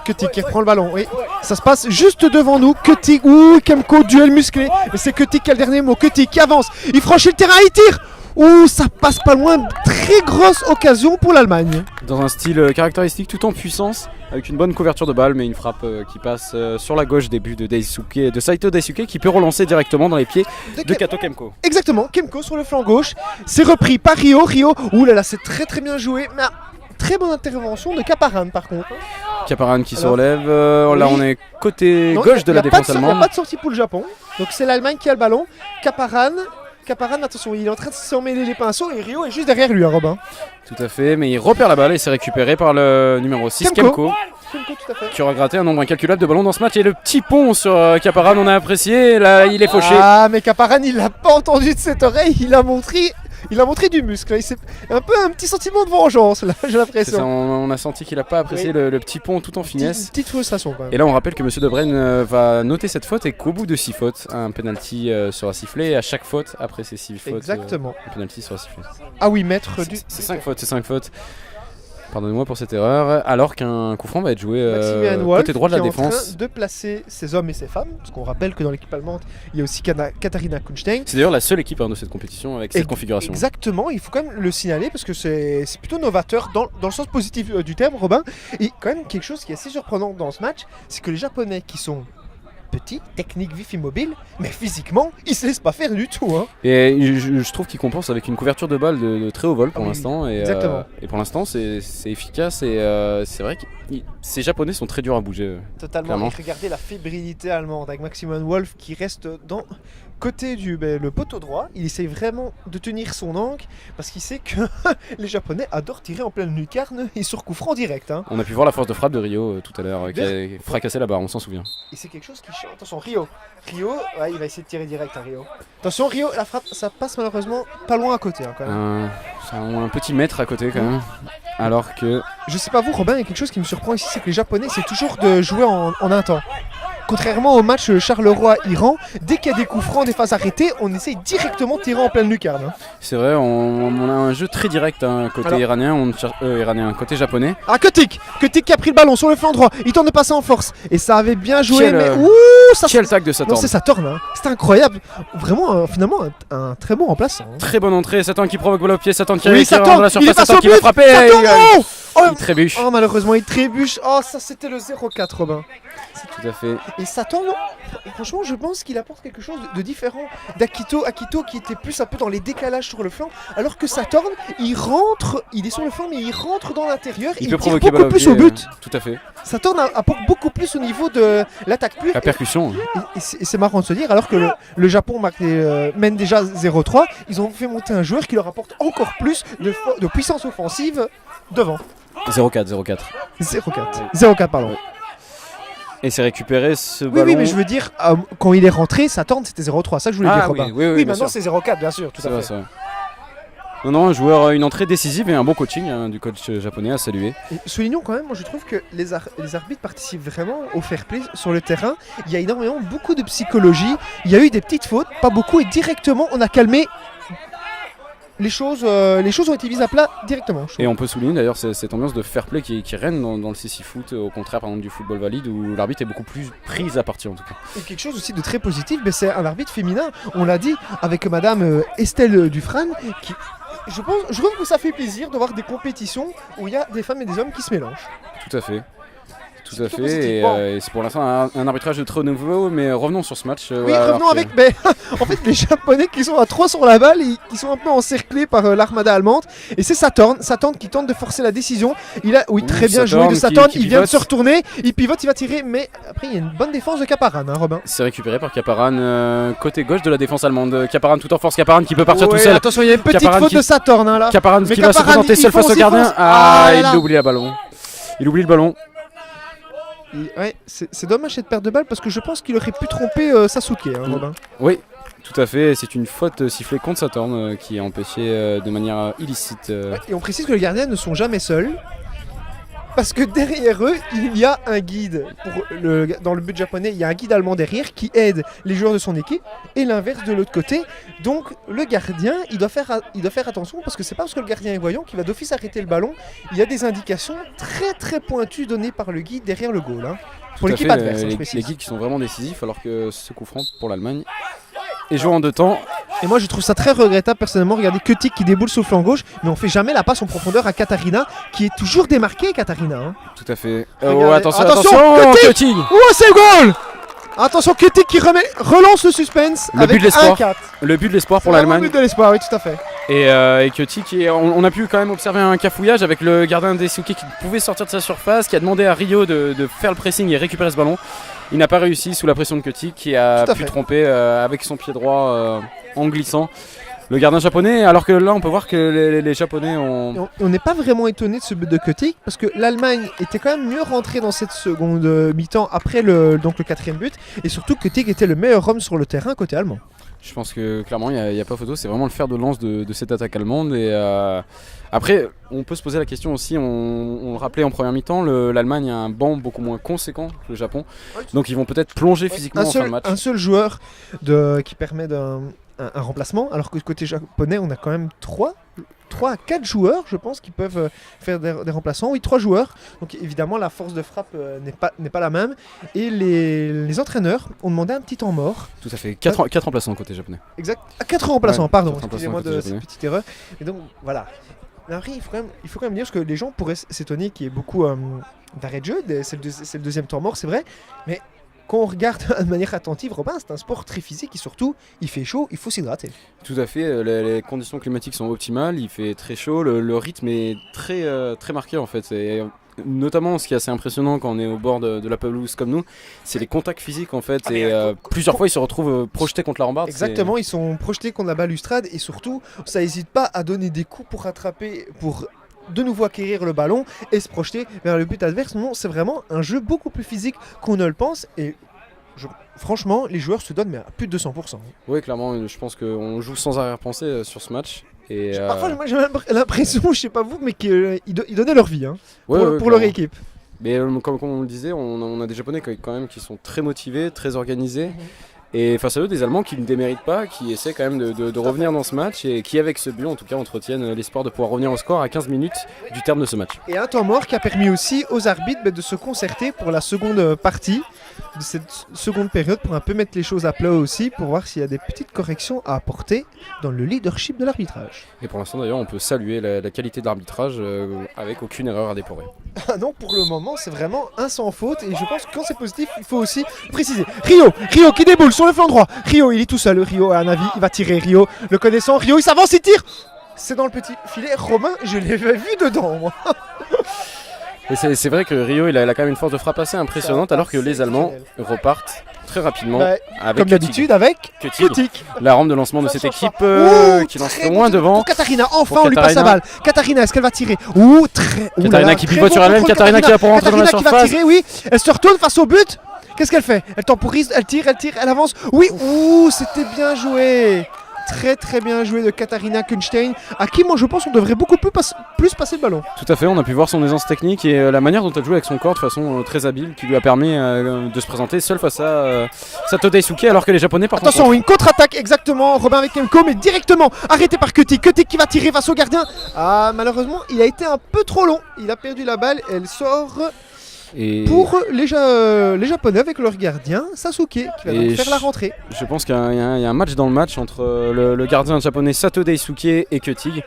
Kutik qui reprend le ballon. Oui, ça se passe juste devant nous. Kutik, ouh, Kemko, duel musclé. Mais c'est Kutik qui a le dernier mot. Kutik qui avance. Il franchit le terrain, il tire. Ouh, ça passe pas loin. Très grosse occasion pour l'Allemagne. Dans un style caractéristique tout en puissance, avec une bonne couverture de balle, mais une frappe qui passe sur la gauche des buts de Saito Daisuke qui peut relancer directement dans les pieds de Kato Kemko. Exactement, Kemko sur le flanc gauche. C'est repris par Rio. Rio, ouh là là, c'est très très bien joué. Mais très bonne intervention de Kaparan par contre. Kaparan qui se Alors, relève. Là, oui. on est côté Non, gauche de il y la a pas défense Il n'y a allemande. pas de sortie pour le Japon. Donc c'est l'Allemagne qui a le ballon. Kaparan Caparan, attention, il est en train de s'en mêler les pinceaux et Rio est juste derrière lui, hein, Robin. Tout à fait, mais il repère la balle et c'est récupéré par le numéro 6, Kemko, Tout à fait. qui aura gratté un nombre incalculable de ballons dans ce match. Et le petit pont sur Caparan, on a apprécié, là il est fauché. Ah, mais Caparan, il l'a pas entendu de cette oreille, il a montré du muscle. Là. C'est un peu un petit sentiment de vengeance, là, j'ai C'est ça, l'impression. on a senti qu'il n'a pas apprécié Oui. le petit pont tout en finesse. Petite frustration quand même. Et là on rappelle que M. Debrenne va noter cette faute et qu'au bout de 6 fautes, un penalty sera sifflé. Et à chaque faute, après ces 6 fautes, Exactement. un penalty sera sifflé. Ah oui, maître du. C'est 5 fautes. Pardonnez-moi pour cette erreur. Alors qu'un coup franc va être joué Maximilian Wolf, côté droit de la qui est en défense. train de placer ses hommes et ses femmes, parce qu'on rappelle que dans l'équipe allemande, il y a aussi Katharina Kunstein. C'est d'ailleurs la seule équipe de cette compétition avec cette configuration. Exactement, il faut quand même le signaler parce que c'est plutôt novateur dans le sens positif du terme, Robin. Et quand même quelque chose qui est assez surprenant dans ce match, c'est que les Japonais qui sont petits, techniques, vifs, immobiles, mais physiquement, ils se laissent pas faire du tout. Hein. Et je trouve qu'il compense avec une couverture de balle de très haut vol pour Ah oui, l'instant. exactement. Et pour l'instant, c'est efficace. Et c'est vrai que ces Japonais sont très durs à bouger. Totalement. Clairement. Et regardez la fébrilité allemande avec Maximilian Wolf qui reste dans côté le poteau droit. Il essaye vraiment de tenir son angle parce qu'il sait que les Japonais adorent tirer en pleine lucarne et sur coup franc direct. Hein. On a pu voir la force de frappe de Rio tout à l'heure qui a fracassé la barre, on s'en souvient. Et c'est quelque chose qui change. Attention, Rio, ouais, il va essayer de tirer direct, hein, Rio. Attention, Rio, la frappe, ça passe malheureusement pas loin à côté, hein, quand même. Un petit mètre à côté quand même. Alors que Je sais pas vous, Robin, il y a quelque chose qui me surprend ici, c'est que les Japonais, c'est toujours de jouer en un temps. Contrairement au match Charleroi-Iran, dès qu'il y a des coups francs, des phases arrêtées, on essaye directement de tirer en pleine lucarne. Hein. c'est vrai, on a un jeu très direct côté Alors. iranien, côté japonais. Ah, Kotik qui a pris le ballon sur le flanc droit, il tente de passer en force. Et ça avait bien joué, Quel, mais ouh, ça Quel tac de Non, Satorn. c'est Satorn, hein. C'était incroyable. Vraiment, finalement, un très bon remplaçant. Hein. Très bonne entrée, Satan qui provoque balle au pied, Satan qui Oui, qui rentre Satan, dans la il est surface, face Satan au qui va but. frapper. Satan, il, oh il trébuche. Oh, malheureusement, il trébuche. Oh, ça, c'était le 0-4, Robin. Tout à fait. Et Satan, franchement, je pense qu'il apporte quelque chose de différent d'Akito. Akito qui était plus un peu dans les décalages sur le flanc, alors que Satorn, il est sur le flanc, mais il rentre dans l'intérieur. Il et peut tire provoquer balle beaucoup plus pied, au but. Tout à fait. Satorn apporte beaucoup plus au niveau de l'attaque pure. La percussion. Et c'est marrant de se dire, alors que le Japon mène déjà 0-3, ils ont fait monter un joueur qui leur apporte encore plus de puissance offensive devant. 0-4. 0-4, pardon. Ouais. Et c'est récupéré ce Oui, ballon. oui, mais je veux dire, quand il est rentré, Satorn c'était 0-3, ça que je voulais dire, Ah oui, Robin. oui, bien maintenant sûr. c'est 0-4, bien sûr, tout C'est à vrai, fait. c'est vrai. Non, un joueur, une entrée décisive et un bon coaching du coach japonais à saluer. Et soulignons quand même, moi je trouve que les arbitres participent vraiment au fair play sur le terrain. Il y a énormément, beaucoup de psychologie. Il y a eu des petites fautes, pas beaucoup, et directement on a calmé. Les choses ont été mises à plat directement. Et on peut souligner d'ailleurs cette ambiance de fair play qui règne dans le CC Foot, au contraire par exemple du football valide où l'arbitre est beaucoup plus pris à partie en tout cas. Et quelque chose aussi de très positif, mais c'est un arbitre féminin. On l'a dit avec Madame Estelle Dufresne, qui, je trouve que ça fait plaisir de voir des compétitions où il y a des femmes et des hommes qui se mélangent. Tout à fait. Tout à plutôt fait, positif. et, Bon. et c'est pour l'instant un arbitrage de très haut niveau, mais revenons sur ce match. Oui, alors revenons que- avec en fait les Japonais qui sont à 3 sur la balle et qui sont un peu encerclés par l'armada allemande. Et c'est Satorn qui tente de forcer la décision. Très bien joué de Satorn, qui il vient de pivote. se retourner, il pivote, il va tirer, mais après il y a une bonne défense de Caparan, hein, Robin. C'est récupéré par Caparan, côté gauche de la défense allemande. Caparan tout en force, Caparan qui peut partir tout Ouais, seul. attention, il y a une petite Caparan faute qui- de Satorn hein, là. Caparan Mais qui va se Caparan, présenter il seul face fonce, au il gardien. fonce. Ah, Ah là il là. a oublié le ballon. Il oublie le ballon. Ouais, c'est dommage cette perte de balle parce que je pense qu'il aurait pu tromper Sasuke, hein, Robin. Oui, tout à fait. C'est une faute sifflée contre Saturn qui est empêchée de manière illicite. Et on précise que les gardiens ne sont jamais seuls. Parce que derrière eux, il y a un guide. Dans le but japonais, il y a un guide allemand derrière qui aide les joueurs de son équipe et l'inverse de l'autre côté. Donc le gardien, il doit faire attention parce que c'est pas parce que le gardien est voyant qu'il va d'office arrêter le ballon. Il y a des indications très très pointues données par le guide derrière le goal. Hein. Pour Tout à l'équipe fait, adverse, hein, je les précise. guides qui sont vraiment décisifs alors que ce coup franc pour l'Allemagne est joué en deux temps. Et moi je trouve ça très regrettable personnellement. Regardez Kotik qui déboule sur le flanc gauche, mais on fait jamais la passe en profondeur à Katharina qui est toujours démarquée, Katharina. Hein. Tout à fait. Regardez. Attention, Attention, Kotik Kotik. Oh, c'est goal! Attention, Kotik qui relance le suspense Le avec but de l'espoir 1-4. Le but de l'espoir pour C'est vraiment le l'Allemagne. but de l'espoir, oui, tout à fait. Et Kotik, on a pu quand même observer un cafouillage avec le gardien Desuke qui pouvait sortir de sa surface, qui a demandé à Rio de faire le pressing et récupérer ce ballon. Il n'a pas réussi sous la pression de Kötig qui a Tout à pu fait. tromper avec son pied droit en glissant le gardien japonais, alors que là on peut voir que les Japonais Et ont... on n'est pas vraiment étonné de ce but de Kötig parce que l'Allemagne était quand même mieux rentrée dans cette seconde mi-temps après donc le quatrième but et surtout Kötig était le meilleur homme sur le terrain côté allemand. Je pense que clairement il n'y a pas photo, c'est vraiment le fer de lance de cette attaque allemande. Et après, on peut se poser la question aussi, on le rappelait en première mi-temps, l'Allemagne a un banc beaucoup moins conséquent que le Japon. Donc ils vont peut-être plonger physiquement en fin de match. Un seul joueur qui permet un remplacement, alors que côté japonais, on a quand même 3 à 4 joueurs, je pense, qui peuvent faire des remplaçants. Oui, 3 joueurs. Donc évidemment, la force de frappe n'est pas la même. Et les entraîneurs ont demandé un petit temps mort. Tout à fait, 4 remplaçants côté japonais. Exact. 4 remplaçants, Ouais, pardon. 4 remplaçants Excusez-moi côté de cette japonais. petite erreur. Et donc voilà. Mais après, il faut quand même dire que les gens pourraient s'étonner qu'il y ait beaucoup d'arrêts de jeu. C'est le deuxième temps mort, c'est vrai. Mais quand on regarde de manière attentive, Robin, c'est un sport très physique et surtout, il fait chaud, il faut s'hydrater. Tout à fait, les conditions climatiques sont optimales, il fait très chaud, le rythme est très marqué en fait. Et notamment, ce qui est assez impressionnant quand on est au bord de la pelouse comme nous, c'est les contacts physiques en fait. Plusieurs fois, ils se retrouvent projetés contre la rambarde. Exactement, ils sont projetés contre la balustrade et surtout, ça n'hésite pas à donner des coups pour rattraper, pour de nouveau acquérir le ballon et se projeter vers le but adverse. Non, c'est vraiment un jeu beaucoup plus physique qu'on ne le pense et franchement, les joueurs se donnent mais à plus de 200%. Oui, clairement, je pense qu'on joue sans arrière-pensée sur ce match. Et Parfois, moi, j'ai même l'impression, je sais pas vous, mais qu'ils donnaient leur vie ouais, pour leur équipe. Mais comme on le disait, on a des Japonais quand même qui sont très motivés, très organisés. Et face à eux, des Allemands qui ne déméritent pas, qui essaient quand même de revenir dans ce match et qui, avec ce but, en tout cas, entretiennent l'espoir de pouvoir revenir au score à 15 minutes du terme de ce match. Et un temps mort qui a permis aussi aux arbitres de se concerter pour la seconde partie de cette seconde période pour un peu mettre les choses à plat aussi, pour voir s'il y a des petites corrections à apporter dans le leadership de l'arbitrage. Et pour l'instant, d'ailleurs, on peut saluer la qualité de l'arbitrage avec aucune erreur à déplorer. Ah non, pour le moment, c'est vraiment un sans faute. Et je pense que quand c'est positif, il faut aussi préciser. Rio qui déboule sur le flanc droit. Rio, il est tout seul. Rio a un avis, il va tirer. Rio, le connaissant. Rio, il s'avance, il tire. C'est dans le petit filet. Romain, je l'ai vu dedans, moi. Et c'est vrai que Rio, il a quand même une force de frappe assez impressionnante, alors que les Allemands repartent très rapidement avec comme d'habitude avec Kötig. La rampe de lancement de cette équipe qui lance loin devant. Pour Katarina, enfin on lui passe la balle. Katarina, est-ce qu'elle va tirer? Katarina qui pivote sur elle-même, Katarina qui va pour rentrer dans la surface. Katarina qui va tirer, oui. Elle se retourne face au but. Qu'est-ce qu'elle fait? Elle temporise, elle tire, elle avance. Oui, c'était bien joué. Très bien joué de Katarina Kunstein, à qui moi je pense on devrait beaucoup plus passer le ballon. Tout à fait, on a pu voir son aisance technique et la manière dont elle joue avec son corps de façon très habile, qui lui a permis de se présenter seule face à Sato Daisuke, alors que les Japonais partent. Attention, une contre-attaque exactement, Robin avec Kemko, mais directement arrêté par Kötig qui va tirer face au gardien. Ah, malheureusement il a été un peu trop long, il a perdu la balle, elle sort. Et pour les Japonais avec leur gardien Sasuke qui va donc faire la rentrée. Je pense qu'il y a un match dans le match entre le gardien japonais Sato Daisuke et Kötig,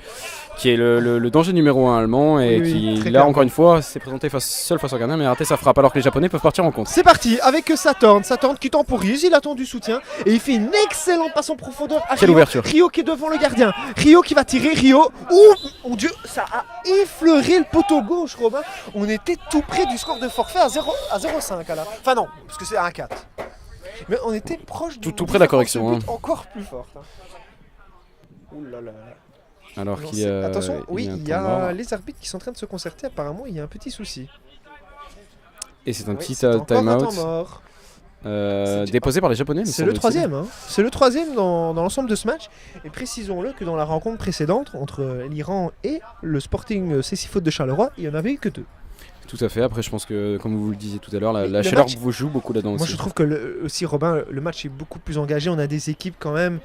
qui est le danger numéro 1 allemand et qui là encore une fois s'est présenté seul face au gardien mais a raté sa frappe, alors que les Japonais peuvent partir en contre. C'est parti avec Saturn qui temporise, il attend du soutien et il fait une excellente passe en profondeur à Quelle ouverture. Rio qui est devant le gardien, Rio qui va tirer, Rio, mon Dieu, ça a effleuré le poteau gauche, Robin. On était tout près du score de forfait à 0,5 à la. Enfin non, parce que c'est 1-4. Mais on était proche tout près de la correction. Encore plus forte. Ouh là là. Alors attention, il y a les arbitres qui sont en train de se concerter. Apparemment, il y a un petit souci. Et c'est un petit time-out déposé par les Japonais. C'est le troisième. C'est le troisième dans l'ensemble de ce match. Et précisons-le que dans la rencontre précédente entre l'Iran et le Sporting Cécifoot de Charleroi, il n'y en avait eu que 2. Tout à fait. Après, je pense que, comme vous le disiez tout à l'heure, la chaleur vous joue beaucoup là-dedans. Moi, je trouve que aussi, Robin, le match est beaucoup plus engagé. On a des équipes quand même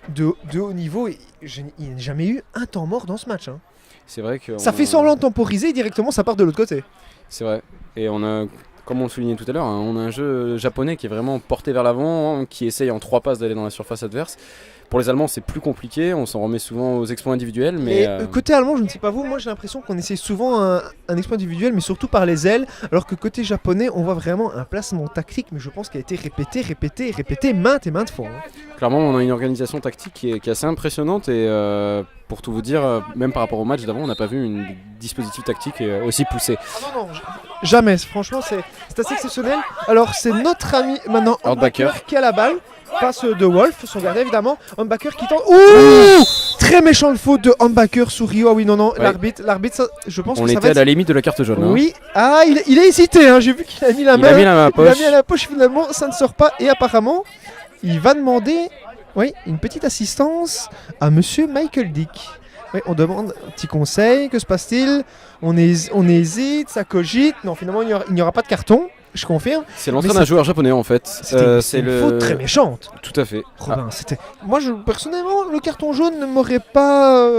de haut niveau. Et il n'y a jamais eu un temps mort dans ce match. C'est vrai que ça fait semblant de temporiser et directement ça part de l'autre côté. C'est vrai. Et on a, comme on le soulignait tout à l'heure, on a un jeu japonais qui est vraiment porté vers l'avant, qui essaye en 3 passes d'aller dans la surface adverse. Pour les Allemands, c'est plus compliqué, on s'en remet souvent aux exploits individuels. Mais côté allemand, je ne sais pas vous, moi j'ai l'impression qu'on essaie souvent un exploit individuel, mais surtout par les ailes, alors que côté japonais, on voit vraiment un placement tactique, mais je pense qu'il a été répété maintes et maintes fois. Clairement, on a une organisation tactique qui est assez impressionnante et pour tout vous dire, même par rapport au match d'avant, on n'a pas vu un dispositif tactique aussi poussé. Ah non, jamais. Franchement, c'est assez exceptionnel. Alors, c'est notre ami maintenant, Hornbacher, qui a la balle. Passe de Wolf, son gardien évidemment. Hornbacher qui tente. Ouh, très méchante faute de Hornbacher sur Rio. Ah oui, non, Ouais. l'arbitre, ça, je pense On que ça était va à la limite de la carte jaune. Oui, ah, il a hésité, hein. J'ai vu qu'il a mis la Il main. a mis la main à la Il a poche. mis à la poche, finalement, ça ne sort pas. Et apparemment, il va demander une petite assistance à monsieur Michael Dick. Oui, on demande un petit conseil, que se passe-t-il? On hésite, ça cogite. Non, finalement, il n'y aura pas de carton, je confirme. C'est l'entrée Mais d'un joueur japonais en fait. C'est une faute très méchante. Tout à fait. Robin, moi, personnellement, le carton jaune ne m'aurait pas...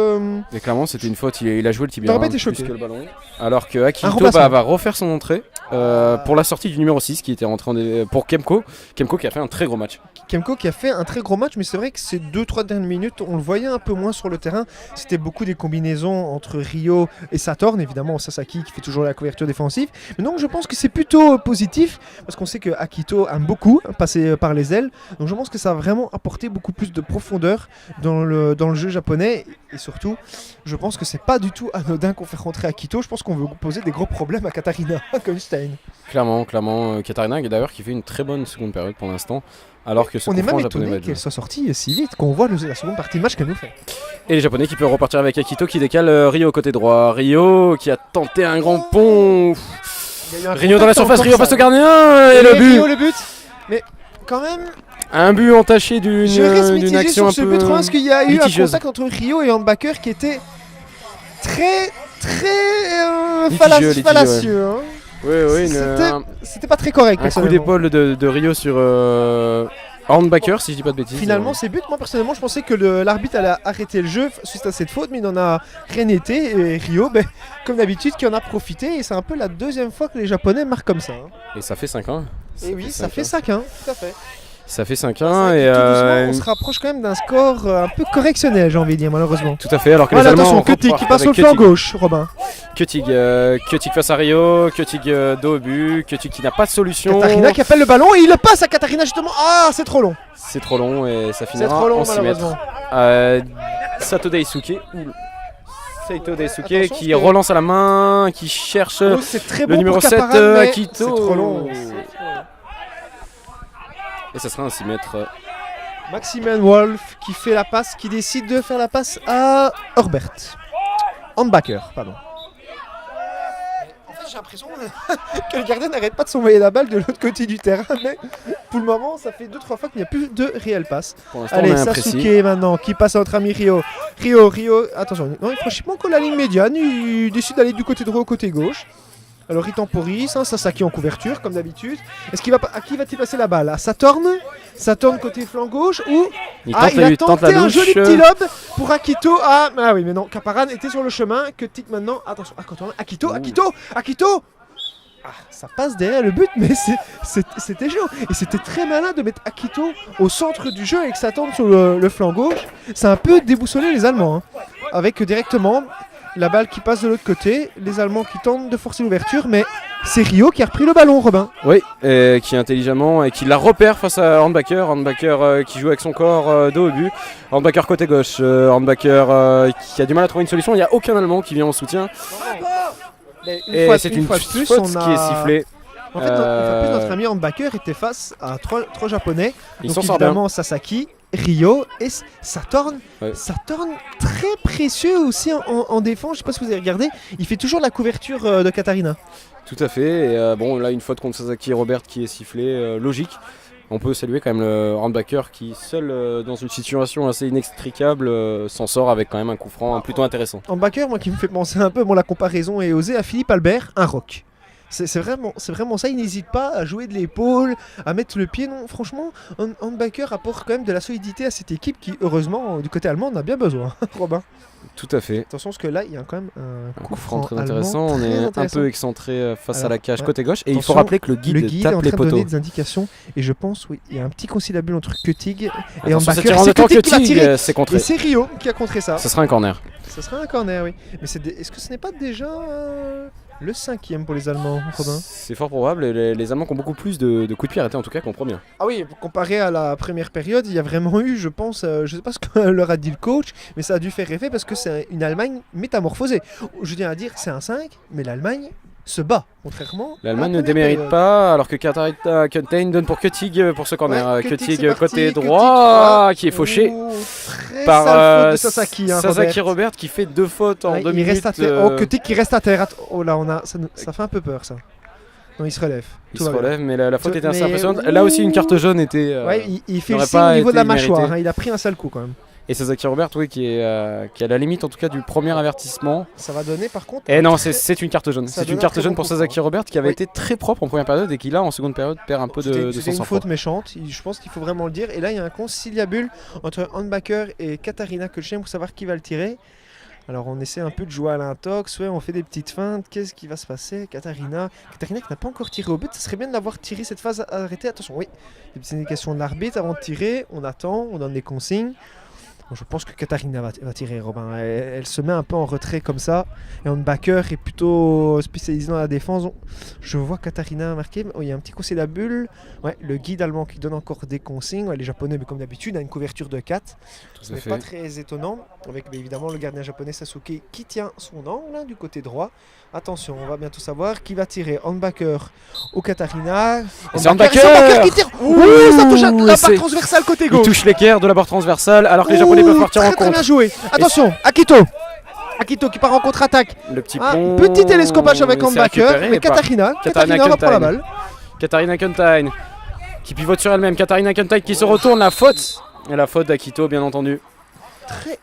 Mais clairement, c'était une faute. Il a joué le tibia T'aurais pas été plus choqué. que le ballon. Alors que Akito remplacement. va refaire son entrée pour la sortie du numéro 6 qui était rentré pour Kemko. Kemko qui a fait un très gros match. Kemko qui a fait un très gros match, mais c'est vrai que ces 2-3 dernières minutes, on le voyait un peu moins sur le terrain. C'était beaucoup des combinaisons entre Rio et Satorn, évidemment Sasaki qui fait toujours la couverture défensive. Mais donc je pense que c'est plutôt positif, parce qu'on sait que Akito aime beaucoup passer par les ailes. Donc je pense que ça va vraiment apporter beaucoup plus de profondeur dans le jeu japonais. Et surtout, je pense que c'est pas du tout anodin qu'on fait rentrer Akito. Je pense qu'on veut poser des gros problèmes à Katarina Kolstein. Clairement, Katarina d'ailleurs qui fait une très bonne seconde période pour l'instant. Alors que ce On est coup franc même japonais étonné va qu'elle jouer. soit sortie si vite, qu'on voit la seconde partie de match qu'elle nous fait. Et les japonais qui peuvent repartir avec Akito qui décale Rio côté droit. Rio qui a tenté un grand pont. Il y a eu un Rio dans la contact surface, encore, Rio ça. face au gardien et le Rio, but. le but. Mais quand même, Un but entaché je reste d'une mitigé action sur un ce peu but, parce qu'il y a eu litigieuse. un contact entre Rio et Hornbacher qui était très Litigieux, fallacieux. Hein. Oui, C'était pas très correct. un coup personnellement. d'épaule de Rio sur Hornbacher, si je dis pas de bêtises. Finalement, c'est but. Moi, personnellement, je pensais que l'arbitre allait arrêter le jeu suite à cette faute, mais il n'en a rien été. Et Rio, comme d'habitude, qui en a profité. Et c'est un peu la deuxième fois que les Japonais marquent comme ça. Hein. Et ça fait 5-1. Et oui, ça fait 5-1. Tout à fait. Ça fait C'est 5-1 vrai et que tout doucement, on se rapproche quand même d'un score un peu correctionnel, j'ai envie de dire, malheureusement. tout à fait. Alors que Voilà, les Allemands attention, Kutig qui repartent passe avec sur le flanc Kutig. gauche, Robin. Kutig face à Rio, Kutig dos au but, Kutig qui n'a pas de solution. Katarina qui appelle le ballon et il le passe à Katarina justement. Ah, c'est trop long. C'est trop long et ça C'est finira trop long, en 6 mètres. malheureusement. Sato Daisuke, Saito Daisuke Attention, qui parce que- relance à la main, qui cherche Oh, c'est très le bon numéro pour 7 Kaparan, mais Akito. c'est trop long. Et ça sera un 6 mètres. Maximen Wolf qui fait la passe, qui décide de faire la passe à Herbert. Hornbacher, pardon. En fait, j'ai l'impression que le gardien n'arrête pas de s'envoyer la balle de l'autre côté du terrain, mais pour le moment, ça fait 2-3 fois qu'il n'y a plus de réelle passe. Pour l'instant, Allez, on est imprécis. Sasuke maintenant, qui passe à notre ami Rio. Rio, attention, non, il franchit pas encore la ligne médiane, il décide d'aller du côté droit au côté gauche. Alors il temporise, hein, Sasaki en couverture comme d'habitude. À qui va-t-il passer la balle? À Satorn côté flanc gauche ou Il il a tente tenté la un louche. joli petit lob pour Akito. Ah oui, mais non, Kaparan était sur le chemin. Que tic maintenant. Attention, Akito. Ah, ça passe derrière le but, mais c'était chaud. Et c'était très malin de mettre Akito au centre du jeu et que ça tente sur le flanc gauche. Ça a un peu déboussolé les Allemands. Hein. Avec directement la balle qui passe de l'autre côté, les Allemands qui tentent de forcer l'ouverture, mais c'est Rio qui a repris le ballon, Robin. Oui, qui intelligemment et qui la repère face à Hornbacher qui joue avec son corps dos au but. Hornbacher côté gauche, Hornbacher qui a du mal à trouver une solution. Il n'y a aucun Allemand qui vient en soutien. Et c'est une fois de faute plus, on qui a- est sifflée. En fait, une fois de plus, notre ami Hornbacher était face à trois Japonais. Il Donc s'en sort bien. évidemment Sasaki, Rio et Satorn. Ouais. Satorn très précieux aussi en défense. Je sais pas si vous avez regardé. Il fait toujours la couverture de Katarina. Tout à fait. Et bon, là, une faute contre Sasaki et Robert qui est sifflée, logique. On peut saluer quand même le Hornbacher qui, seul dans une situation assez inextricable, s'en sort avec quand même un coup franc plutôt intéressant. Hornbacher, moi qui me fait penser un peu, la comparaison est osée, à Philippe Albert, un rock. C'est vraiment ça, il n'hésite pas à jouer de l'épaule, à mettre le pied. Non, franchement, Hornbacher apporte quand même de la solidité à cette équipe qui, heureusement, du côté allemand, en a bien besoin. Robin. Tout à fait. Attention, parce que là, il y a quand même un Un coup franc très allemand intéressant. On très est intéressant. un peu excentré face à Alors, la cage ouais. côté gauche. Et il faut Attention, rappeler que le guide, Le guide est en tape train les de poteaux. donner des indications et je pense, oui, il y a un petit conciliabule entre Kutig et Attention, Hornbacher. c'est tiré en C'est deux temps, Kutig qui va tirer. Kutig, c'est contré. Et c'est Rio qui a contré ça. Ça sera un corner. Ça sera un corner, oui. Mais est-ce que ce n'est pas déjà Le 5e pour les Allemands, Robin. C'est fort probable. Les Allemands qui ont beaucoup plus de coups de pied arrêtés en tout cas qu'en première. Ah oui, comparé à la première période, il y a vraiment eu, je pense, je sais pas ce que leur a dit le coach, mais ça a dû faire effet parce que c'est une Allemagne métamorphosée. Je tiens à dire, c'est un 5, mais l'Allemagne se bat, contrairement. L'Allemagne à la ne première démérite période. pas, alors que Katarina Kuntain donne pour Kötig pour ce corner. Ouais, Kötig, Kötig c'est parti, côté Kötig, droit, qui est fauché Ouh, très par sale faute de Sasaki, hein, Sasaki Robert. Robert qui fait 2 fautes en Ouais, 2 il minutes. reste à terre. Oh, Kötig qui reste à terre. Oh là, ça fait un peu peur ça. Non, il se relève. Il Tout se va bien. relève, mais la faute était assez Mais- impressionnante. Là aussi, une carte jaune était. Ouais, il fait le n'aurait signe pas au niveau de la été mâchoire. mérité. Hein, il a pris un sale coup quand même. Et Sasaki Robert, oui, qui est à la limite en tout cas du premier avertissement. Ça va donner par contre. Et non, très- c'est une carte jaune. ça C'est donne une un carte très jaune bon pour coup Sasaki franc. Robert qui avait Oui. été très propre en première période et qui là en seconde période perd un peu de C'était son une sang-froid. faute méchante, je pense qu'il faut vraiment le dire. Et là, il y a un conciliabule entre Handbacker et Katarina Kölchen pour savoir qui va le tirer. Alors, on essaie un peu de jouer à l'intox, ouais, on fait des petites feintes. Qu'est-ce qui va se passer? Katarina qui n'a pas encore tiré au but. Ça serait bien de l'avoir tiré cette phase arrêtée. Attention, oui, des petites indications de l'arbitre avant de tirer. On attend, on donne des consignes. Bon, je pense que Katarina va tirer, Robin. Elle se met un peu en retrait comme ça. Et Handbacker est plutôt spécialisé dans la défense. Donc, je vois Katarina marquer. Oh, il y a un petit conciliabule. Ouais, le guide allemand qui donne encore des consignes. Ouais, les Japonais, mais comme d'habitude, a une couverture de 4. Ce Tout à n'est fait. pas très étonnant. Avec évidemment le gardien japonais Sasuke qui tient son angle hein, du côté droit. Attention, on va bientôt savoir qui va tirer. Handbacker ou Katarina. C'est Handbacker Handbacker qui tire. Ouh, Ouh, ça touche la barre c'est- transversale côté Il gauche. touche l'équerre de la barre transversale alors que les Japonais peuvent partir en Très bien contre. joué. Attention, Akito. Akito qui part en contre-attaque. Le petit Ah, pont. petit télescopage avec c'est Handbacker. récupéré, Mais pas. Katarina va Kuntain. prendre la balle. Katarina Kuntain qui pivote sur elle-même. Katarina Kuntain qui se retourne. La faute. Et la faute d'Akito, bien entendu. Très,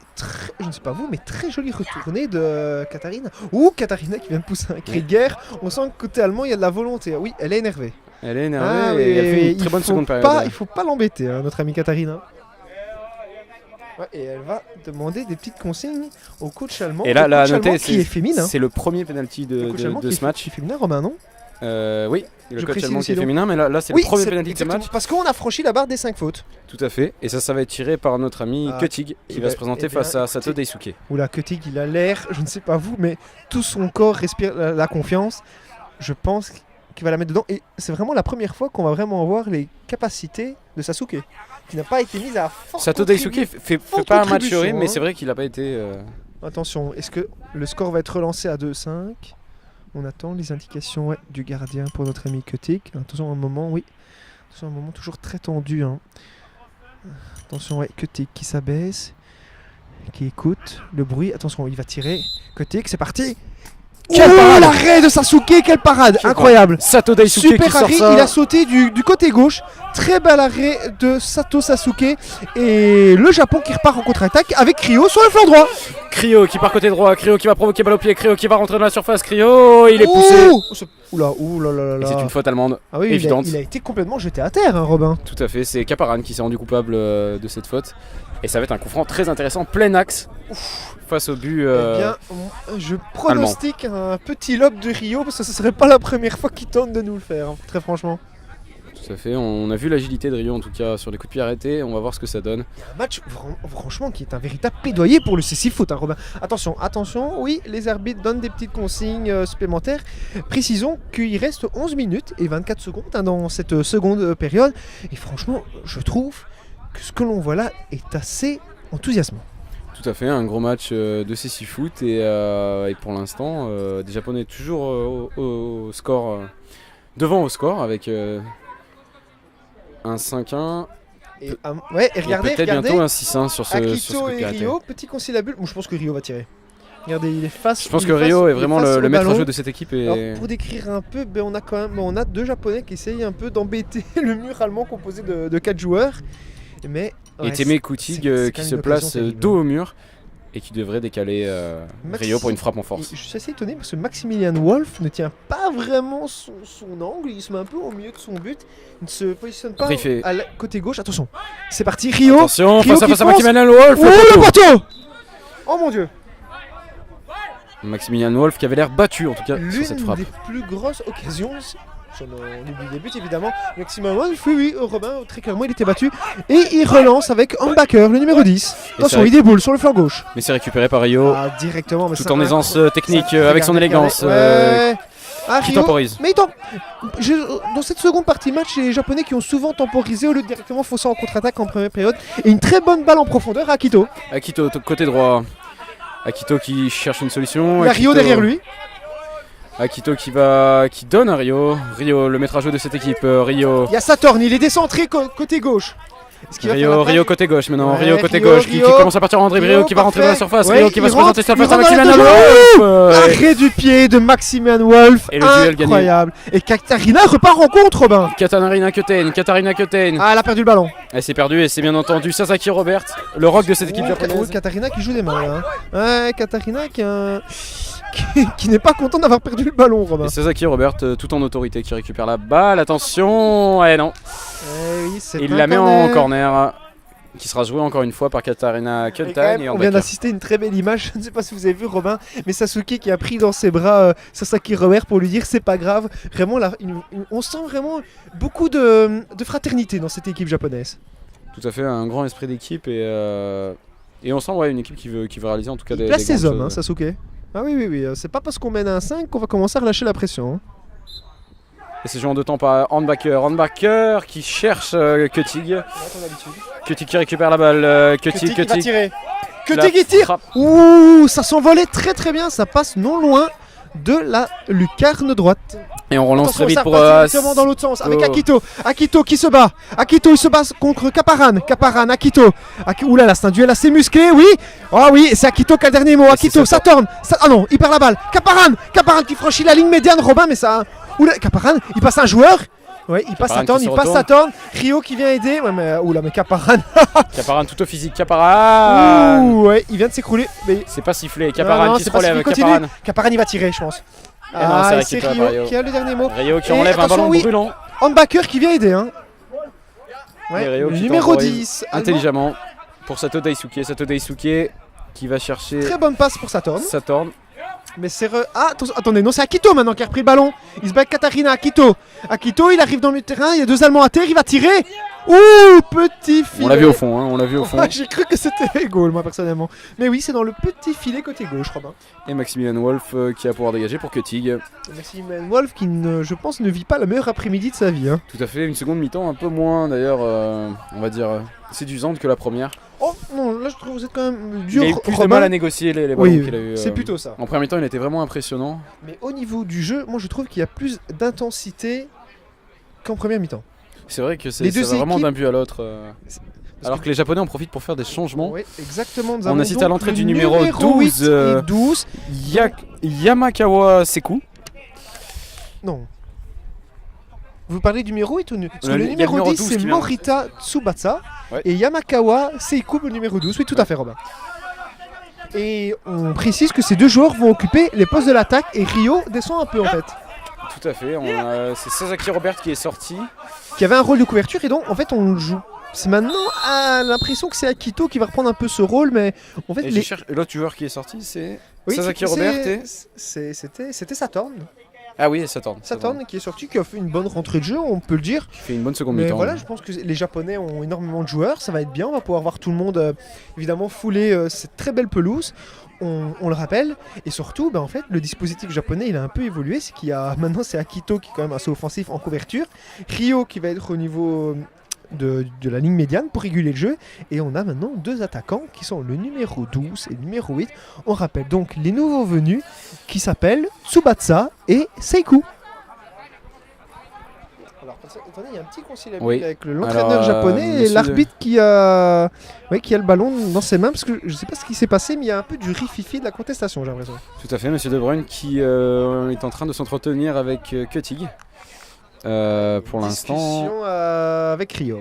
je ne sais pas vous, mais très jolie retournée de Katarina. Ouh, Katarina qui vient de pousser un cri de guerre. On sent que côté allemand, il y a de la volonté. Oui, elle est énervée. Elle est énervée Ah, et elle fait oui, une très bonne faut seconde période. pas- il faut pas l'embêter, hein, notre amie Katarina. Ouais, et elle va demander des petites consignes au coach allemand. Et là, Le la coach allemand noter, qui est féminin. c'est le premier penalty Le de, coach allemand de qui ce match. est féminin, Romain, non? Oui, le Je coach précise allemand aussi qui est donc. féminin, mais là c'est Oui, le premier c'est penalty de ce exactement, match. parce qu'on a franchi la barre des 5 fautes. Tout à fait. Et ça va être tiré par notre ami Ah, Kötig qui eh va ben, se présenter eh bien, face à Sato écoutez. Daisuke. Oula, Kötig, il a l'air, je ne sais pas vous, mais tout son corps respire la confiance. Je pense qu'il va la mettre dedans. Et c'est vraiment la première fois qu'on va vraiment voir les capacités de Sasuke, qui n'a pas été mise à forte Sato contribu- Daisuke fait forte pas un match contribution, horrible, mais hein. c'est vrai qu'il n'a pas été. Attention, est-ce que le score va être relancé à 2-5? On attend les indications ouais, du gardien pour notre ami Kötig. Attention, un moment, oui. Attention, un moment toujours très tendu. Hein. Attention, ouais, Kötig qui s'abaisse, qui écoute le bruit. Attention, il va tirer. Kötig, c'est parti. Quelle parade l'arrêt de Sasuke, quelle parade. Quelle Incroyable. Sato Daisuke qui Super sort arrêt, ça. il a sauté du côté gauche. Très bel arrêt de Sato Sasuke. Et le Japon qui repart en contre-attaque avec Ryo sur le flanc droit. Cryo qui part côté droit, Cryo qui va provoquer balle au pied, Cryo qui va rentrer dans la surface, Cryo, il est poussé. Oula, oula, là, là, Et là. c'est une faute allemande. Ah oui, évidente. il a été complètement jeté à terre, hein, Robin. Tout à fait, c'est Kaparan qui s'est rendu coupable de cette faute. Et ça va être un coup franc très intéressant, plein axe, face au but. Eh bien, je pronostique un petit lob de Rio parce que ce serait pas la première fois qu'il tente de nous le faire, hein, très franchement. Tout à fait, on a vu l'agilité de Rio en tout cas sur les coups de pied arrêtés, on va voir ce que ça donne. Un match franchement qui est un véritable plaidoyer pour le CC Foot, hein, Robin. Attention, attention, oui, les arbitres donnent des petites consignes supplémentaires. Précisons qu'il reste 11 minutes et 24 secondes hein, dans cette seconde période. Et franchement, je trouve que ce que l'on voit là est assez enthousiasmant. Tout à fait, un gros match de CC Foot et pour l'instant, des Japonais toujours au score, devant au score avec un 5-1 Et, ouais, et et regardez, peut-être regardez. bientôt un 6-1 sur ce coup Akito de pied et arrêté. Rio, petit conciliabule. Bon, je pense que Rio va tirer. Regardez, il est face. Je pense il que face- Rio est il vraiment face le au maître à ballon. jeu de cette équipe. Et... Alors, pour décrire un peu, ben, on a deux Japonais qui essayent un peu d'embêter le mur allemand composé de 4 joueurs. Mais Et Teme Kutig c'est qui quand se même une place occasion terrible. dos au mur et qui devrait décaler Rio pour une frappe en Et force. je suis assez étonné parce que Maximilian Wolf ne tient pas vraiment son angle, il se met un peu au milieu de son but, il ne se positionne pas Après, il fait- à côté gauche. Attention, c'est parti, Rio. Attention, Rio face à qui face à fonce. Maximilian Wolf. Oh le le poteau. poteau. Oh mon dieu. Maximilian Wolf qui avait l'air battu en tout cas sur L'une cette frappe. des plus grosses occasions On oublie les buts évidemment. Maximum Wolf, oui, Robin, très clairement il était battu. Et il relance avec Humbacker, le numéro 10. Attention, il déboule sur le flanc gauche. Mais c'est récupéré par Rio. Ah, directement. Mais tout en aisance technique, ça, avec son élégance. Ouais. Qui Rio, temporise. Mais dans cette seconde partie match, c'est les Japonais qui ont souvent temporisé au lieu de directement fausser en contre-attaque en première période. Et une très bonne balle en profondeur à Akito. Akito, côté droit. Akito qui cherche une solution. Il y a Rio derrière lui. Akito qui donne à Rio. Rio, le maître à jouer de cette équipe. Rio. Il y a Saturn, il est décentré côté gauche. Rio côté gauche maintenant. Ouais, Rio côté Rio, gauche Rio. Qui commence à partir en dribble. Rio qui va rentrer dans la surface. Ouais, Rio qui va se présenter sur la face à il rentre Maximian dans le Wolf. Arrêt du pied de Maximian Wolf. Et le duel gagné. Incroyable. Et Katarina repart en contre, Robin. Katarina Köthen. Ah, elle a perdu le ballon. Elle s'est perdue et c'est bien entendu Sasaki Robert, le rock de cette équipe japonaise. Katarina qui joue des mains là. Ouais, Katarina qui n'est pas content d'avoir perdu le ballon, Robin. Et Sasaki Robert tout en autorité qui récupère la balle. Attention, ouais non. Oui, il la met en corner. Qui sera joué encore une fois par Katarina Köthen. On vient d'assister à une très belle image, je ne sais pas si vous avez vu Robin, mais Sasuke qui a pris dans ses bras Sasaki Robert pour lui dire c'est pas grave. Vraiment, là, on sent vraiment beaucoup de fraternité dans cette équipe japonaise. Tout à fait, un grand esprit d'équipe et on sent une équipe qui veut réaliser en tout cas il place ses hommes, Sasuke. Ah oui, c'est pas parce qu'on mène à 5 qu'on va commencer à relâcher la pression. Et c'est joué en deux temps par Handbacker qui cherche Kötig. Kötig qui récupère la balle. Kötig va tirer. Kötig qui tire. Ouh, ça s'envolait très très bien. Ça passe non loin de la lucarne droite. Et on relance très vite pour directement dans l'autre sens avec Akito. Akito qui se bat. Akito il se bat contre Kaparan. Akito. Oula là, c'est un duel assez musclé. Oui. Ah oui, c'est Akito qui a le dernier mot. Akito, ça tourne. Ah non, il perd la balle. Kaparan qui franchit la ligne médiane. Robin, mais ça. Oula, Kaparan, il passe un joueur. Ouais, il passe Saturn, Rio qui vient aider. Ouais, mais Kaparan. Kaparan tout au physique, Kaparan. Ouh, ouais, il vient de s'écrouler. Mais c'est pas sifflé, Kaparan qui se relève. Kaparan il va tirer, je pense. C'est Rio qui a le dernier mot. Rio qui enlève un ballon brûlant. Handbacker qui vient aider. Ouais, le numéro 10. Intelligemment pour Sato Daisuke qui va chercher. Très bonne passe pour Saturn. Mais c'est attendez, non, c'est Akito maintenant qui a repris le ballon. Il se bat avec Katarina. Akito, il arrive dans le terrain. Il y a deux Allemands à terre. Il va tirer. Ouh, petit filet. On l'a vu au fond, J'ai cru que c'était goal, moi personnellement. Mais oui, c'est dans le petit filet côté gauche, Robin. Et Maximilian Wolf qui va pouvoir dégager pour Kötig. Maximilian Wolf qui, je pense, ne vit pas la meilleure après-midi de sa vie. Tout à fait, une seconde mi-temps un peu moins d'ailleurs, on va dire, séduisante que la première. Oh non, là je trouve que vous êtes quand même dur. Il a eu plus de mal à négocier les ballons qu'il a eu. C'est plutôt ça. En première mi-temps, il était vraiment impressionnant. Mais au niveau du jeu, moi je trouve qu'il y a plus d'intensité qu'en première mi-temps. C'est vrai que c'est vraiment d'un but à l'autre. Alors que les Japonais en profitent pour faire des changements. Oui, exactement. On a cité à l'entrée du numéro 12, Yamakawa Sekou. Non. Vous parlez du numéro 8 ou parce que le numéro 10 c'est Morita Tsubasa et Yamakawa Seikou le numéro 12. Oui, tout à fait, Robin. Et on précise que ces deux joueurs vont occuper les postes de l'attaque et Rio descend un peu en fait. Tout à fait, c'est Sasaki Robert qui est sorti. Qui avait un rôle de couverture et donc en fait on joue. C'est maintenant l'impression que c'est Akito qui va reprendre un peu ce rôle, mais en fait l'autre joueur qui est sorti c'est Sasaki Robert et c'était Saturn. Ah oui, Saturn qui est sorti, qui a fait une bonne rentrée de jeu, on peut le dire. Qui fait une bonne seconde mi-temps. Mais mi-temps. voilà, je pense que les Japonais ont énormément de joueurs, ça va être bien, on va pouvoir voir tout le monde évidemment fouler cette très belle pelouse. On le rappelle, et surtout, en fait, le dispositif japonais il a un peu évolué. C'est qu'il y a maintenant c'est Akito qui est quand même assez offensif en couverture, Rio qui va être au niveau de la ligne médiane pour réguler le jeu, et on a maintenant deux attaquants qui sont le numéro 12 et le numéro 8. On rappelle donc les nouveaux venus qui s'appellent Tsubasa et Seikou. Alors, attendez, il y a un petit conciliabule avec l'entraîneur japonais et l'arbitre qui a le ballon dans ses mains, parce que je ne sais pas ce qui s'est passé, mais il y a un peu du rififi de la contestation, j'ai l'impression. Tout à fait, monsieur De Bruyne qui est en train de s'entretenir avec Kötig. Pour l'instant. Discussion avec Rio.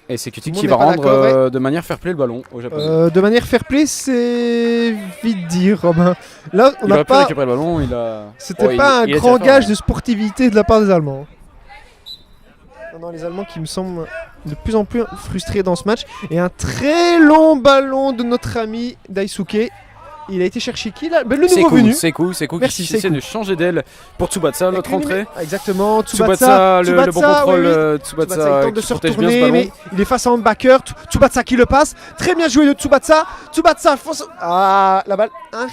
Et c'est Kötig qui va rendre de manière fair-play le ballon au Japon. De manière fair-play, c'est vite dire, Robin. Là, on n'a pas récupéré le ballon. C'était pas un grand gage de sportivité de la part des Allemands. Non, les Allemands qui me semblent de plus en plus frustrés dans ce match. Et un très long ballon de notre ami Daisuke. Il a été chercher qui là? Le nouveau venu. Sekou Merci, qui essaie de changer d'aile pour Tsubasa, l'autre entrée. Exactement, Tsubasa, le bon contrôle. Tsubasa, Tsubasa il tente de qui se protège bien ce retourner, ballon. mais il est face à Handbacker. Tsubasa qui le passe. Très bien joué de Tsubasa. Tsubasa fonce. Ah, la balle, un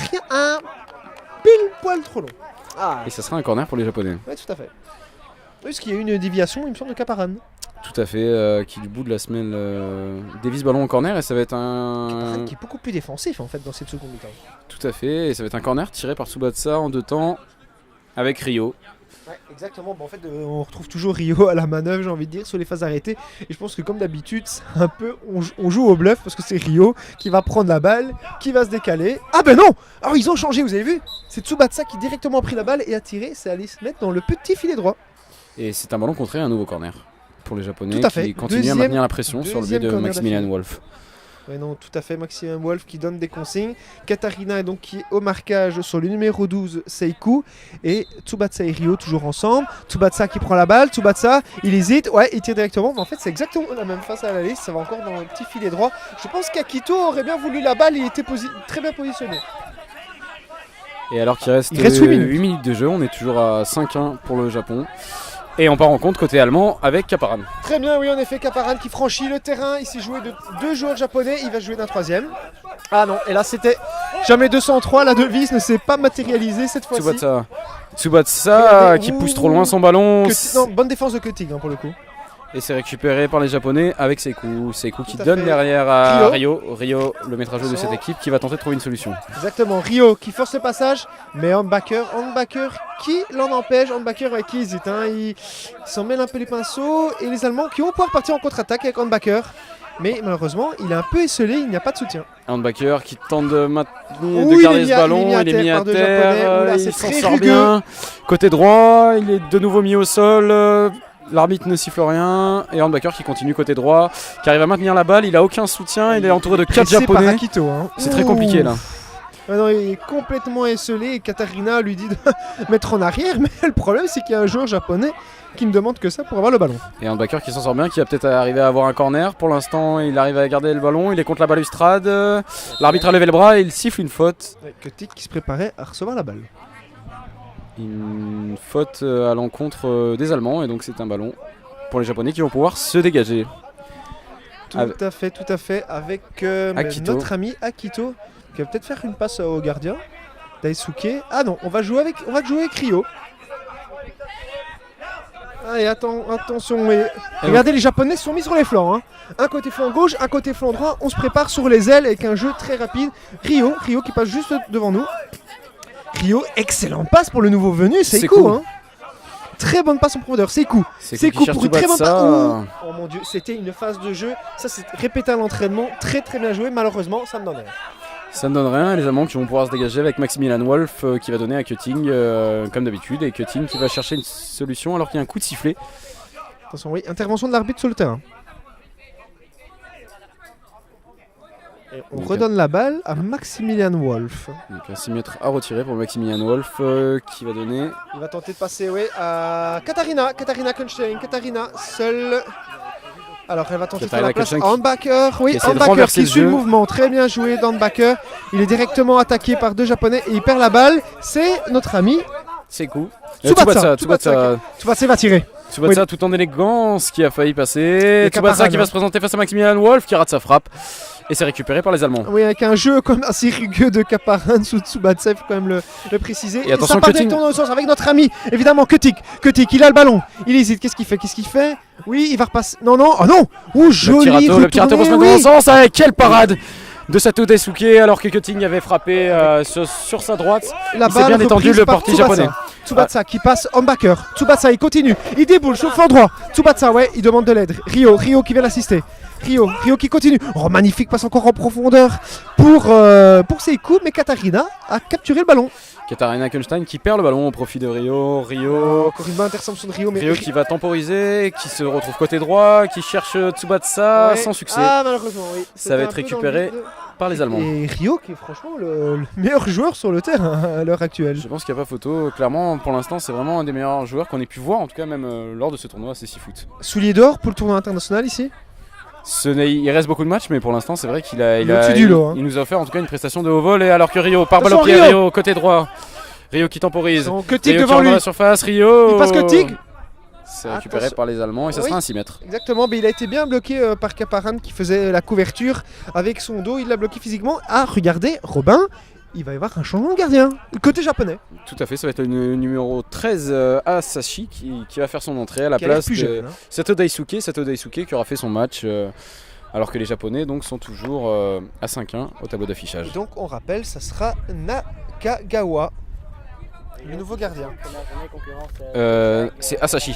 pile poil trop long. Ah, Et ça sera un corner pour les Japonais. ouais, tout à fait. Oui, parce qu'il y a eu une déviation, il me semble, de Kaparan. Tout à fait, qui du bout de la semelle dévisse ballon au corner et ça va être Kaparan un... qui est beaucoup plus défensif en fait dans cette seconde mi-temps. Tout à fait, et ça va être un corner tiré par Tsubasa en 2 temps avec Rio. Ouais, exactement. Bon, en fait, on retrouve toujours Rio à la manœuvre, j'ai envie de dire, sur les phases arrêtées. Et je pense que comme d'habitude, c'est un peu, on joue au bluff parce que c'est Rio qui va prendre la balle, qui va se décaler. Ah ben non! Alors ils ont changé, vous avez vu? C'est Tsubasa qui directement a pris la balle et a tiré. C'est allé se mettre dans le petit filet droit. Et c'est un ballon contré, un nouveau corner pour les Japonais Tout à fait. qui continuent à Deuxième- maintenir la pression sur le biais de deuxième corner Maximilian d'affilée. Wolf. Ouais, non, tout à fait. Maxime Wolf qui donne des consignes. Katarina est donc qui est au marquage sur le numéro 12, Seikou. Et Tsubasa et Rio toujours ensemble. Tsubasa qui prend la balle. Tsubasa, il hésite. Ouais, il tire directement. Mais en fait, c'est exactement la même face à la liste. Ça va encore dans le petit filet droit. Je pense qu'Akito aurait bien voulu la balle. Il était très bien positionné. Et alors qu'il reste, Il reste 8 minutes. 8 minutes de jeu, on est toujours à 5-1 pour le Japon. Et on part en compte côté allemand avec Kaparan. Très bien, oui, en effet, Kaparan qui franchit le terrain. Il s'est joué de 2 joueurs japonais. Il va jouer d'un 3e. Ah non, et là, c'était jamais 203. La devise ne s'est pas matérialisée cette fois-ci. Tsubasa Regardez, qui pousse trop loin son ballon. Non, bonne défense de Koenig pour le coup. Et c'est récupéré par les Japonais avec Seikou. Seikou qui Tout à donne fait. derrière à Rio. Rio, le maître à jeu de cette équipe, qui va tenter de trouver une solution. Exactement, Rio qui force le passage, mais Handbacker qui l'en empêche. Handbacker qui hésite, hein. Il s'en mêle un peu les pinceaux. Et les Allemands qui vont pouvoir partir en contre-attaque avec Handbacker. Mais malheureusement, il est un peu esselé, il n'y a pas de soutien. Handbacker qui tente de maintenir, Ouh, de garder il est ce mis à- ballon, il est mis à il est mis à terre par deux Japonais. terre, Oula, c'est il s'en très sort rugueux. bien. Côté droit, il est de nouveau mis au sol. L'arbitre ne siffle rien. Et Handbacker qui continue côté droit, qui arrive à maintenir la balle. Il a aucun soutien, il est entouré de 4 Pressé par Japonais. Akito, hein. C'est très Ouh. compliqué là. Ah non, il est complètement esselé et Katarina lui dit de mettre en arrière. Mais le problème, c'est qu'il y a un joueur japonais qui ne demande que ça pour avoir le ballon. Et Handbacker qui s'en sort bien, qui va peut-être arriver à avoir un corner. Pour l'instant, il arrive à garder le ballon. Il est contre la balustrade. L'arbitre a levé le bras et il siffle une faute. Koenig qui se préparait à recevoir la balle. Une faute à l'encontre des Allemands. Et donc c'est un ballon pour les Japonais qui vont pouvoir se dégager. Tout à fait, avec Akito. notre ami Akito, qui va peut-être faire une passe au gardien, Daisuke. Ah non, on va jouer avec Rio. Allez, attention, regardez, les Japonais sont mis sur les flancs, hein. Un côté flanc gauche, un côté flanc droit, on se prépare sur les ailes avec un jeu très rapide. Rio qui passe juste devant nous. Rio, excellent passe pour le nouveau venu, Seikou, hein. Très bonne passe en profondeur, Seikou Seikou pour une très bonne passe. Tsubasa. Oh mon dieu, c'était une phase de jeu. Ça, c'est répété à l'entraînement. Très très bien joué. Malheureusement, ça ne donne rien. Ça ne donne rien, les Allemands qui vont pouvoir se dégager avec Maximilian Wolf qui va donner à Koenig comme d'habitude, et Koenig qui va chercher une solution alors qu'il y a un coup de sifflet. Attention, oui, intervention de l'arbitre sur le terrain. Et on Donc, redonne la balle à Maximilian Wolf. Donc un 6 mètres à retirer pour Maximilian Wolf qui va donner. Il va tenter de passer à Katarina Kunstein. Katarina seule. Alors elle va tenter de faire la place à Handbacker. Oui, essaie de Handbacker renverser qui le suit le jeu. mouvement. Très bien joué d'Handbacker. Il est directement attaqué par 2 Japonais et il perd la balle. C'est notre ami Seikou. Tsubasa va tirer. Tsubasa tout en élégance qui a failli passer. Et Tsubasa Kaparan, qui va se présenter face à Maximilian Wolf qui rate sa frappe. Et c'est récupéré par les Allemands. Oui, avec un jeu comme assez rugueux de Kaparan sous Tsubasa, il faut quand même le préciser. Et attention, ça part Koenig. directement dans le sens avec notre ami, évidemment, Koenig, il a le ballon. Il hésite, qu'est-ce qu'il fait? Oui, il va repasser. Non, oh non. Ouh, joli Le Pirato retourné, se met dans le sens avec quelle parade de Sato Daisuke alors que Koenig avait frappé sur sa droite. La Il s'est bien balle détendu, reprise le par portier Tsubasa. japonais. Tsubasa qui passe Handbacker. Tsubasa il continue, il déboule sur le flanc droit. Tsubasa, ouais, il demande de l'aide. Rio qui vient l'assister. Rio qui continue. Oh, magnifique passe encore en profondeur pour Seikou, mais Katarina a capturé le ballon. Katarina Kunstein qui perd le ballon au profit de Rio. Encore une bonne interception de Rio, mais Rio qui va temporiser, qui se retrouve côté droit, qui cherche Tsubasa ouais. sans succès. Ah, malheureusement, oui. Ça va C'était être un peu récupéré dans le vide. par les Allemands. Et Rio qui est franchement le meilleur joueur sur le terrain à l'heure actuelle. Je pense qu'il n'y a pas photo. Clairement, pour l'instant, c'est vraiment un des meilleurs joueurs qu'on ait pu voir, en tout cas même lors de ce tournoi, c'est 6 foot. Soulier d'or pour le tournoi international ici. Il reste beaucoup de matchs, mais pour l'instant, c'est vrai qu'il a, Il est au-dessus du lot, hein. il nous a offert en tout cas une prestation de haut vol. Et alors que Rio part balle au Attention, pied, Rio. Rio côté droit. Rio qui temporise. Kotick Rio qui devant rentre lui. dans la surface. Rio. Il passe Kotick. C'est récupéré Attention. par les Allemands et ça Oui. sera un 6 mètres. Exactement, mais il a été bien bloqué par Kaparan qui faisait la couverture avec son dos. Il l'a bloqué physiquement. Ah, regardez, Robin, il va y avoir un changement de gardien. Côté japonais. Tout à fait, ça va être le numéro 13 Asashi qui va faire son entrée à la Qui a l'air place plus de jeune, hein. Sato Daisuke qui aura fait son match. Alors que les Japonais donc, sont toujours à 5-1 au tableau d'affichage. Et donc, on rappelle, ça sera Nakagawa, le nouveau gardien. C'est Asashi,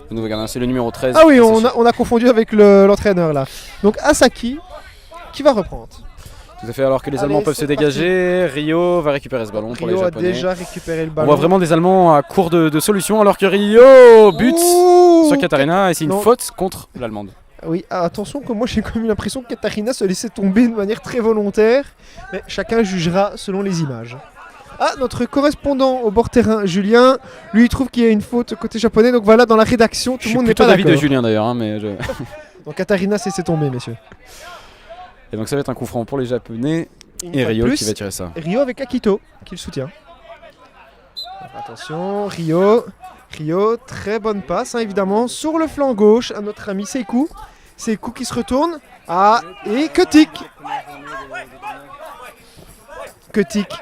le nouveau gardien, c'est le numéro 13. Ah oui, Asashi. on a confondu avec l'entraîneur là. Donc, Asaki qui va reprendre. Tout à fait, alors que les Allez, Allemands peuvent se c'est dégager, Rio va récupérer ce ballon pour les Rio a Japonais. déjà récupéré le On ballon. voit vraiment des Allemands à court de solutions alors que Rio bute Ouh. sur Katarina et c'est une Non. faute contre l'Allemande. Oui, attention que moi j'ai quand même l'impression que Katarina se laissait tomber de manière très volontaire, mais chacun jugera selon les images. Ah, notre correspondant au bord terrain, Julien, lui il trouve qu'il y a une faute côté japonais, donc voilà, dans la rédaction, tout Je le suis monde n'est plutôt pas d'avis de d'accord. Julien d'ailleurs, hein, mais Donc Katarina s'est laissé tomber, messieurs. et donc ça va être un coup franc pour les Japonais Une et fois de Rio plus, qui va tirer ça. Rio avec Akito qui le soutient. Alors, attention, Rio, très bonne passe, hein, évidemment, sur le flanc gauche à notre ami Seikou. Seikou qui se retourne. Ah, et Kotick.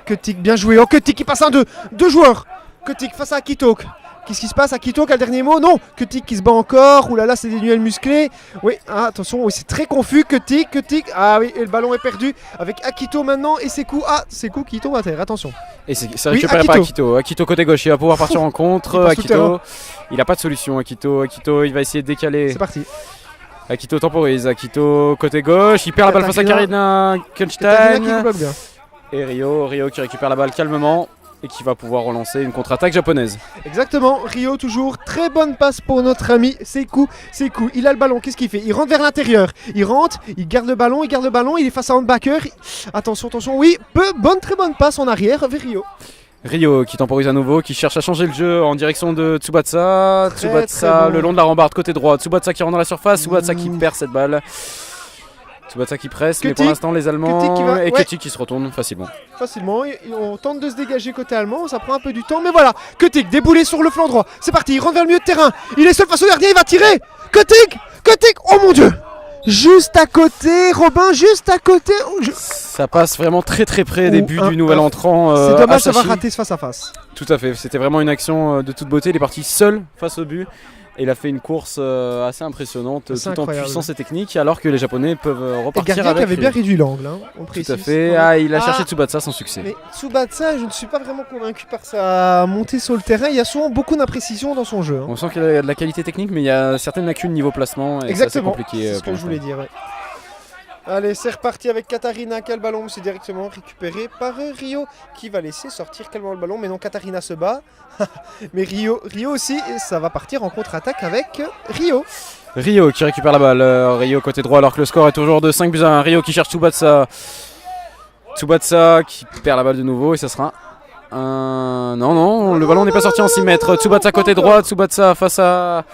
Kotick, bien joué. Oh, Kotick qui passe un 2. Deux joueurs. Kotick face à Akito. Qu'est-ce qui se passe? Akito qui a le dernier mot? Non. Kotick qui se bat encore. Ouh là là, c'est des duels musclés. Oui, ah, attention, oui, c'est très confus. Kotick. Ah oui, et le ballon est perdu avec Akito maintenant et Seikou. Ah, Seikou qui tombe à terre, attention. Et c'est Oui, récupéré par Akito. Akito côté gauche, il va pouvoir partir en contre. Il passe sous terrain. Akito, il n'a pas de solution. Akito, il va essayer de décaler. C'est parti. Akito temporise. Akito côté gauche, il perd la balle face à Karina Katarina qui Kunstein. bloque bien. Et Rio qui récupère la balle calmement et qui va pouvoir relancer une contre-attaque japonaise. Exactement, Rio toujours, très bonne passe pour notre ami Seikou, il a le ballon, qu'est-ce qu'il fait? Il rentre vers l'intérieur, il rentre, il garde le ballon, il est face à handbacker, attention, oui, très bonne passe en arrière vers Rio. Rio qui temporise à nouveau, qui cherche à changer le jeu en direction de Tsubatsa. Très, Tsubatsa très bon. le long de la rambarde côté droit. Tsubatsa qui rentre dans la surface. Tsubatsa qui perd cette balle. Tsubatsa qui presse, mais pour Kotick. l'instant les Allemands Kotick qui va- et ouais. Kotick qui se retourne facilement. Facilement, on tente de se dégager côté allemand, ça prend un peu du temps, mais voilà, Kotick déboulé sur le flanc droit, c'est parti, il rentre vers le milieu de terrain, il est seul face au gardien, il va tirer, Kotick, oh mon dieu, juste à côté, Robin, juste à côté, Ça passe vraiment très près des buts du nouvel entrant. c'est dommage Asashi. d'avoir raté ce face à face. Tout à fait, c'était vraiment une action de toute beauté. Il est parti seul face au but et il a fait une course assez impressionnante, C'est tout incroyable. en puissance et technique, alors que les Japonais peuvent Et le repartir gardien avec. qui avait bien réduit l'angle, hein, on Tout précise. à fait. Ouais. Ah, il a Ah. cherché Tsubatsa sans succès. Mais Tsubatsa, je ne suis pas vraiment convaincu par sa montée sur le terrain. Il y a souvent beaucoup d'imprécisions dans son jeu, hein. On sent qu'il y a de la qualité technique, mais il y a certaines lacunes niveau placement et c'est assez Exactement, compliqué. c'est ce que je voulais dire. Ouais. Allez, c'est reparti avec Katarina qui a le ballon, c'est directement récupéré par Rio qui va laisser sortir calmement le ballon. Mais non, Katarina se bat. Mais Rio aussi, et ça va partir en contre-attaque avec Rio. Rio qui récupère la balle. Rio côté droit alors que le score est toujours de 5-1. Rio qui cherche Tsubatsa. Tsubatsa qui perd la balle de nouveau et ça sera Non, le ballon n'est pas sorti en 6 mètres. Tsubatsa côté droit. Tsubatsa face à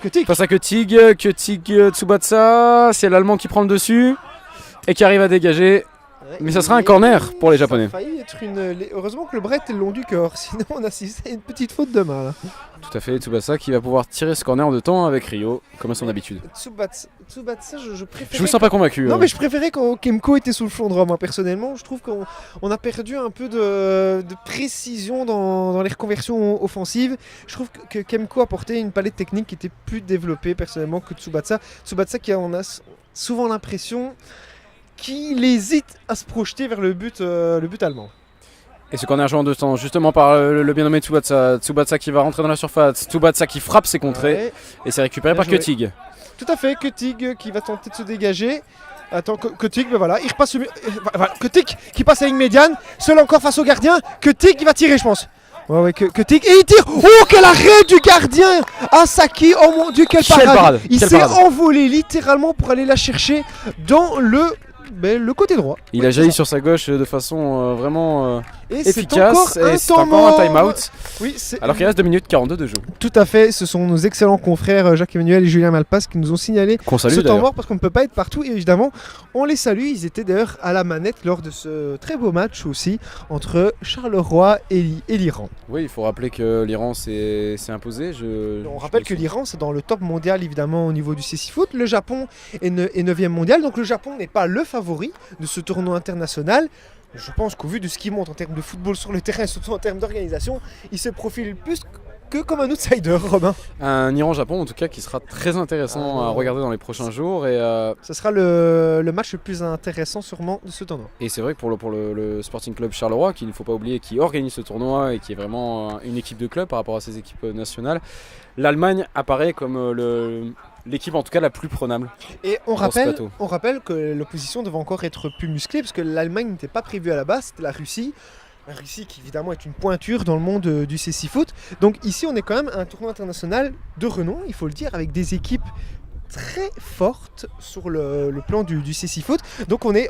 Kotick. Kotick. Tsubatsa. C'est l'Allemand qui prend le dessus et qui arrive à dégager. Mais ça sera un corner pour les Japonais. Ça a failli être heureusement que le bras était le long du corps, sinon on assistait à une petite faute de main. Là. Tout à fait, Tsubasa qui va pouvoir tirer ce corner de temps avec Rio, comme à son habitude. Tsubasa, je préférais. Je vous sens pas convaincu. Non, mais je préférais quand Kemko était sous le flanc droit. Moi, personnellement, je trouve qu'on a perdu un peu de précision dans les reconversions offensives. Je trouve que Kemko apportait une palette technique qui était plus développée, personnellement, que Tsubasa. Tsubasa qui on a souvent l'impression qu'il hésite à se projeter vers le but allemand. Et ce corner joué en deux temps, justement par le bien nommé Tsubasa. Tsubasa qui va rentrer dans la surface. Tsubasa qui frappe ses contrées. Ouais. Et c'est récupéré Bien par joué. Kotick. Tout à fait, Kotick qui va tenter de se dégager. Attends, Kotick, ben voilà, il repasse. Voilà, Kotick qui passe à la ligne médiane, seul encore face au gardien. Kotick qui va tirer, je pense. Ouais, Kotick, et il tire. Oh, quel arrêt du gardien Asaki, oh mon dieu, quelle parade. Il Quelle s'est parade. envolé littéralement pour aller la chercher dans le le côté droit. Il Oui, a c'est jailli ça. sur sa gauche de façon vraiment Et c'est efficace. encore Et c'est encore un time-out. Oui, c'est Alors qu'il reste 2 minutes 42 de jeu. tout à fait. Ce sont nos excellents confrères Jacques-Emmanuel et Julien Malpas qui nous ont signalé Qu'on salue ce temps d'ailleurs. mort parce qu'on ne peut pas être partout. Et évidemment, on les salue. Ils étaient d'ailleurs à la manette lors de ce très beau match aussi entre Charleroi et l'Iran. Oui, il faut rappeler que l'Iran s'est imposé. On rappelle que l'Iran, c'est dans le top mondial évidemment au niveau du CC Foot. Le Japon est 9e mondial. Donc le Japon n'est pas le favori de ce tournoi international. Je pense qu'au vu de ce qu'il montre en termes de football sur le terrain et surtout en termes d'organisation, il se profile plus que comme un outsider, Robin. Un Iran-Japon en tout cas qui sera très intéressant à regarder dans les prochains jours. Ce sera le match le plus intéressant sûrement de ce tournoi. Et c'est vrai que pour le Sporting Club Charleroi, qu'il ne faut pas oublier, qui organise ce tournoi et qui est vraiment une équipe de club par rapport à ses équipes nationales, l'Allemagne apparaît comme l'équipe en tout cas la plus prenable. Et on Dans ce plateau. rappelle que l'opposition devait encore être plus musclée parce que l'Allemagne n'était pas prévue à la base, c'était la Russie. La Russie qui évidemment est une pointure dans le monde du CC Foot. Donc ici on est quand même un tournoi international de renom, il faut le dire, avec des équipes très fortes sur le plan du CC Foot. Donc on est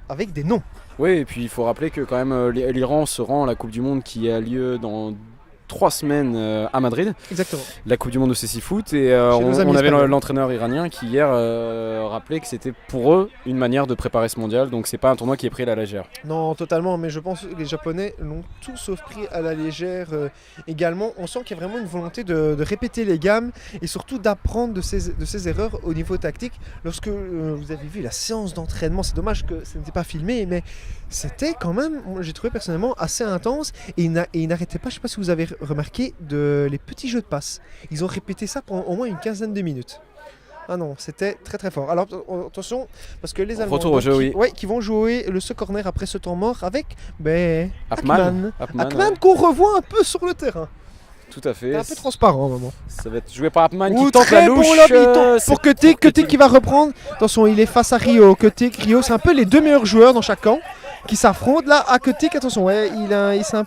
avec des noms. Oui, et puis il faut rappeler que quand même l'Iran se rend à la Coupe du Monde qui a lieu dans 3 semaines à Madrid, Exactement. la Coupe du Monde de CC Foot, et nos amis on avait espagnols. l'entraîneur iranien qui hier rappelait que c'était pour eux une manière de préparer ce mondial, donc c'est pas un tournoi qui est pris à la légère. Non, totalement, mais je pense que les Japonais l'ont tout sauf pris à la légère également. On sent qu'il y a vraiment une volonté de répéter les gammes et surtout d'apprendre de ses erreurs au niveau tactique. Lorsque vous avez vu la séance d'entraînement, c'est dommage que ça n'était pas filmé, mais c'était quand même, j'ai trouvé personnellement, assez intense et ils n'arrêtaient pas, je ne sais pas si vous avez remarqué, les petits jeux de passe. Ils ont répété ça pendant au moins une quinzaine de minutes. Ah non, c'était très très fort. Alors attention, parce que les Allemands Retour au jeu, qui vont jouer le corner après ce temps mort avec Ackman, Ackman qu'on revoit un peu sur le terrain. tout à fait. C'est un peu transparent vraiment. Ça va être joué par Ackman Ouh, qui tente la très bon louche. lob, il tente C'est pour Kotick qui va reprendre. Attention, il est face à Rio. Kotick, Rio, c'est un peu les deux meilleurs joueurs dans chaque camp qui s'affrontent. Là, à Kotick, attention, ouais, il est un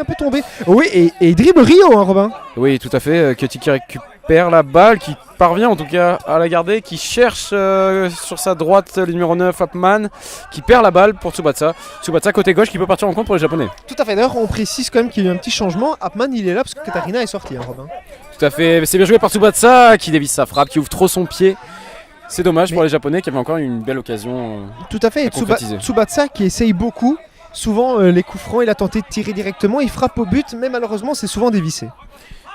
peu tombé. Oui, et il dribble Rio, hein, Robin. Oui, tout à fait. Kotick qui récupère la balle, qui parvient en tout cas à la garder, qui cherche sur sa droite le numéro 9, Ackman, qui perd la balle pour Tsubasa. Tsubasa côté gauche qui peut partir en compte pour les Japonais. Tout à fait. D'ailleurs, on précise quand même qu'il y a eu un petit changement. Ackman, il est là parce que Katarina est sortie, hein, Robin. Tout à fait. C'est bien joué par Tsubasa qui dévisse sa frappe, qui ouvre trop son pied. C'est dommage pour les Japonais qui avaient encore une belle occasion. Tout à fait. Et concrétiser. Tsubasa qui essaye beaucoup. Souvent, les coups francs, il a tenté de tirer directement. Il frappe au but, mais malheureusement, c'est souvent dévissé.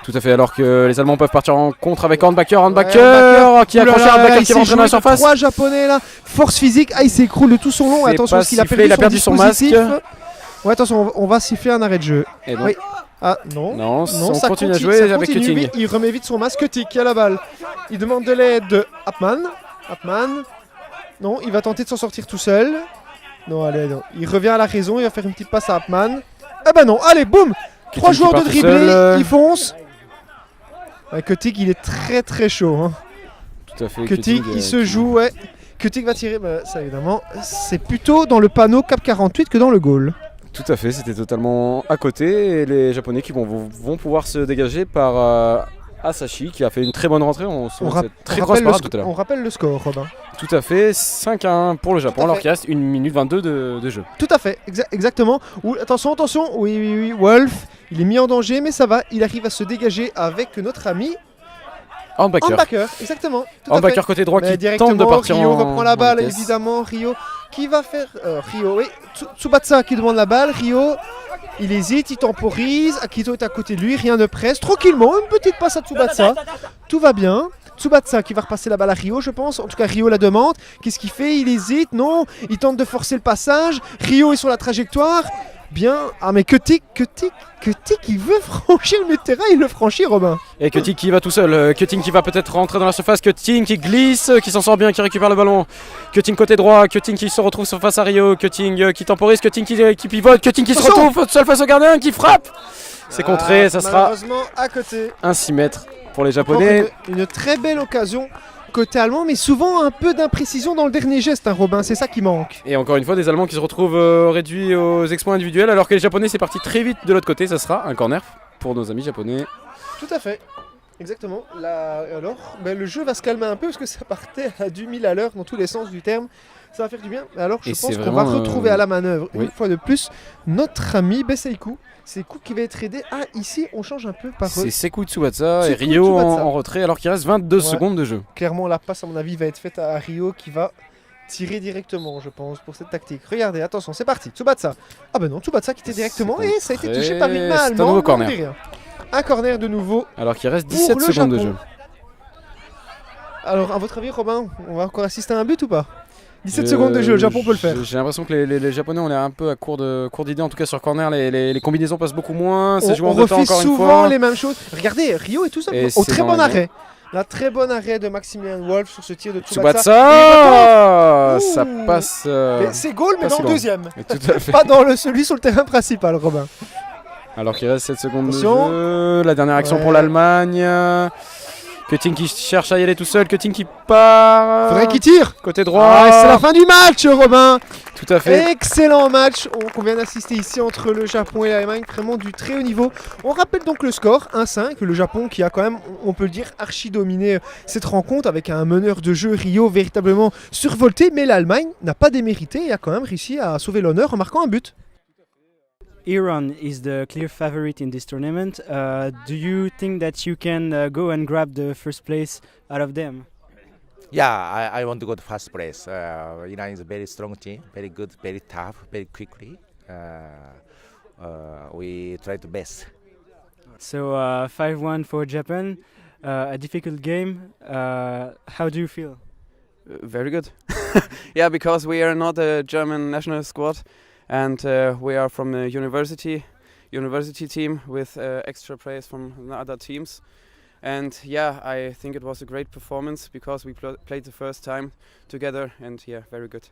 Tout à fait, alors que les Allemands peuvent partir en contre avec Hornbacher qui a accroché Oulala, Hornbacher il qui s'est va rentrer dans la joué surface. 3 Japonais là, force physique, il s'écroule de tout son long. C'est Attention pas parce qu'il a sifflé, perdu son dispositif. masque. Ouais, attention, on va siffler un arrêt de jeu. Et donc, Oui. Ah non, non, on ça continue à continue, jouer ça avec continue, Kotick. mais il remet vite son masque. Kotick qui a la balle. Il demande de l'aide de Ackman. Non, il va tenter de s'en sortir tout seul. Non, allez, non. Il revient à la raison, il va faire une petite passe à Ackman. Eh ben non, allez, boum. 3 qui joueurs de part tout dribblé, seul. ils foncent. Ouais, Kotick, il est très très chaud. Hein. Tout à fait. Kotick, il se joue, ouais. Kotick va tirer, bah, ça évidemment, c'est plutôt dans le panneau Cap 48 que dans le goal. Tout à fait, c'était totalement à côté. Et les Japonais qui vont pouvoir se dégager par Asashi qui a fait une très bonne rentrée. On très grosse parade tout à l'heure. On rappelle le score, Robin. Tout à fait, 5-1 pour le Japon, à alors fait. qu'il reste 1 minute 22 de jeu. Tout à fait, exactement. Attention, oui, Wolf, il est mis en danger, mais ça va, il arrive à se dégager avec notre ami Hornbacher. Exactement. Tout à Hornbacher fait. côté droit Mais qui directement, tente de partir Rio en reprend la balle, vitesse. évidemment. Rio qui va faire. Rio, oui. Tsubasa qui demande la balle. Rio, il hésite, il temporise. Akito est à côté de lui, rien ne presse. Tranquillement, une petite passe à Tsubasa. Tout va bien. Tsubasa qui va repasser la balle à Rio, je pense. En tout cas, Rio la demande. Qu'est-ce qu'il fait? Il hésite, non. Il tente de forcer le passage. Rio est sur la trajectoire. Bien. Ah, mais Kotick, il veut franchir le terrain, il le franchit, Robin. Et Kotick qui va tout seul, Kotick qui va peut-être rentrer dans la surface, Kotick qui glisse, qui s'en sort bien, qui récupère le ballon, Kotick côté droit, Kotick qui se retrouve face à Rio, Kotick qui temporise, Kotick qui pivote, Kotick qui se retrouve seul face au gardien, qui frappe. C'est contré, ça sera malheureusement à côté. un 6 mètres pour les Japonais. Une très belle occasion côté allemand, mais souvent un peu d'imprécision dans le dernier geste, hein, Robin, c'est ça qui manque. Et encore une fois, des Allemands qui se retrouvent réduits aux exploits individuels, alors que les Japonais c'est parti très vite de l'autre côté, ça sera un corner pour nos amis japonais. Tout à fait. Exactement. Là, alors, le jeu va se calmer un peu parce que ça partait à du 1000 à l'heure dans tous les sens du terme. Ça va faire du bien. Alors je Et pense c'est qu'on va vraiment, retrouver à la manœuvre oui. une fois de plus notre ami Besseikou. C'est Kou qui va être aidé. Ah, ici on change un peu par C'est Sekou Tsubasa et Sekou Rio Tsubasa. en retrait alors qu'il reste 22 Ouais. secondes de jeu. Clairement, la passe, à mon avis, va être faite à Rio qui va tirer directement, je pense, pour cette tactique. Regardez, attention, c'est parti. Tsubasa. Ah ben non, Tsubasa qui était directement C'est et ça a été entré. touché par Vilma C'est un allemand. nouveau mais on corner. dit rien. Un corner de nouveau. Alors qu'il reste Pour 17 le secondes de Japon. jeu. Alors, à votre avis, Robin, on va encore assister à un but ou pas 17 secondes de jeu, le Japon peut le faire. J'ai l'impression que les Japonais ont l'air un peu à court d'idées, en tout cas sur corner, les combinaisons passent beaucoup moins, c'est joué On en deux temps refait encore une souvent fois. les mêmes choses. Regardez, Rio est tout seul. Et Au c'est très dans bon les arrêt. La très bonne arrêt de Maximilian Wolf sur ce tir de Tsubasa. Tsubasa, Ouh. ça passe. Mais c'est goal, mais pas dans si le loin. deuxième. Et tout à fait. Pas dans celui sur le terrain principal, Robin. Alors qu'il reste 7 secondes Attention. de jeu, la dernière action Ouais. pour l'Allemagne. Cutting qui cherche à y aller tout seul, Cutting qui part. Faudrait qu'il tire. Côté droit. Ah, c'est la fin du match, Robin. Tout à fait. Excellent match qu'on vient d'assister ici entre le Japon et l'Allemagne, vraiment du très haut niveau. On rappelle donc le score 1-5, le Japon qui a quand même, on peut le dire, archi dominé cette rencontre avec un meneur de jeu Rio véritablement survolté, mais l'Allemagne n'a pas démérité et a quand même réussi à sauver l'honneur en marquant un but. Iran is the clear favorite in this tournament. Do you think that you can go and grab the first place out of them? Yeah, I want to go to first place. Iran is a very strong team, very good, very tough, very quickly. We try to best. So 5-1 for Japan, a difficult game. How do you feel? Very good. Yeah, because we are not a German national squad, and we are from a university team with extra players from the other teams. And yeah, I think it was a great performance because we played the first time together, and yeah, very good.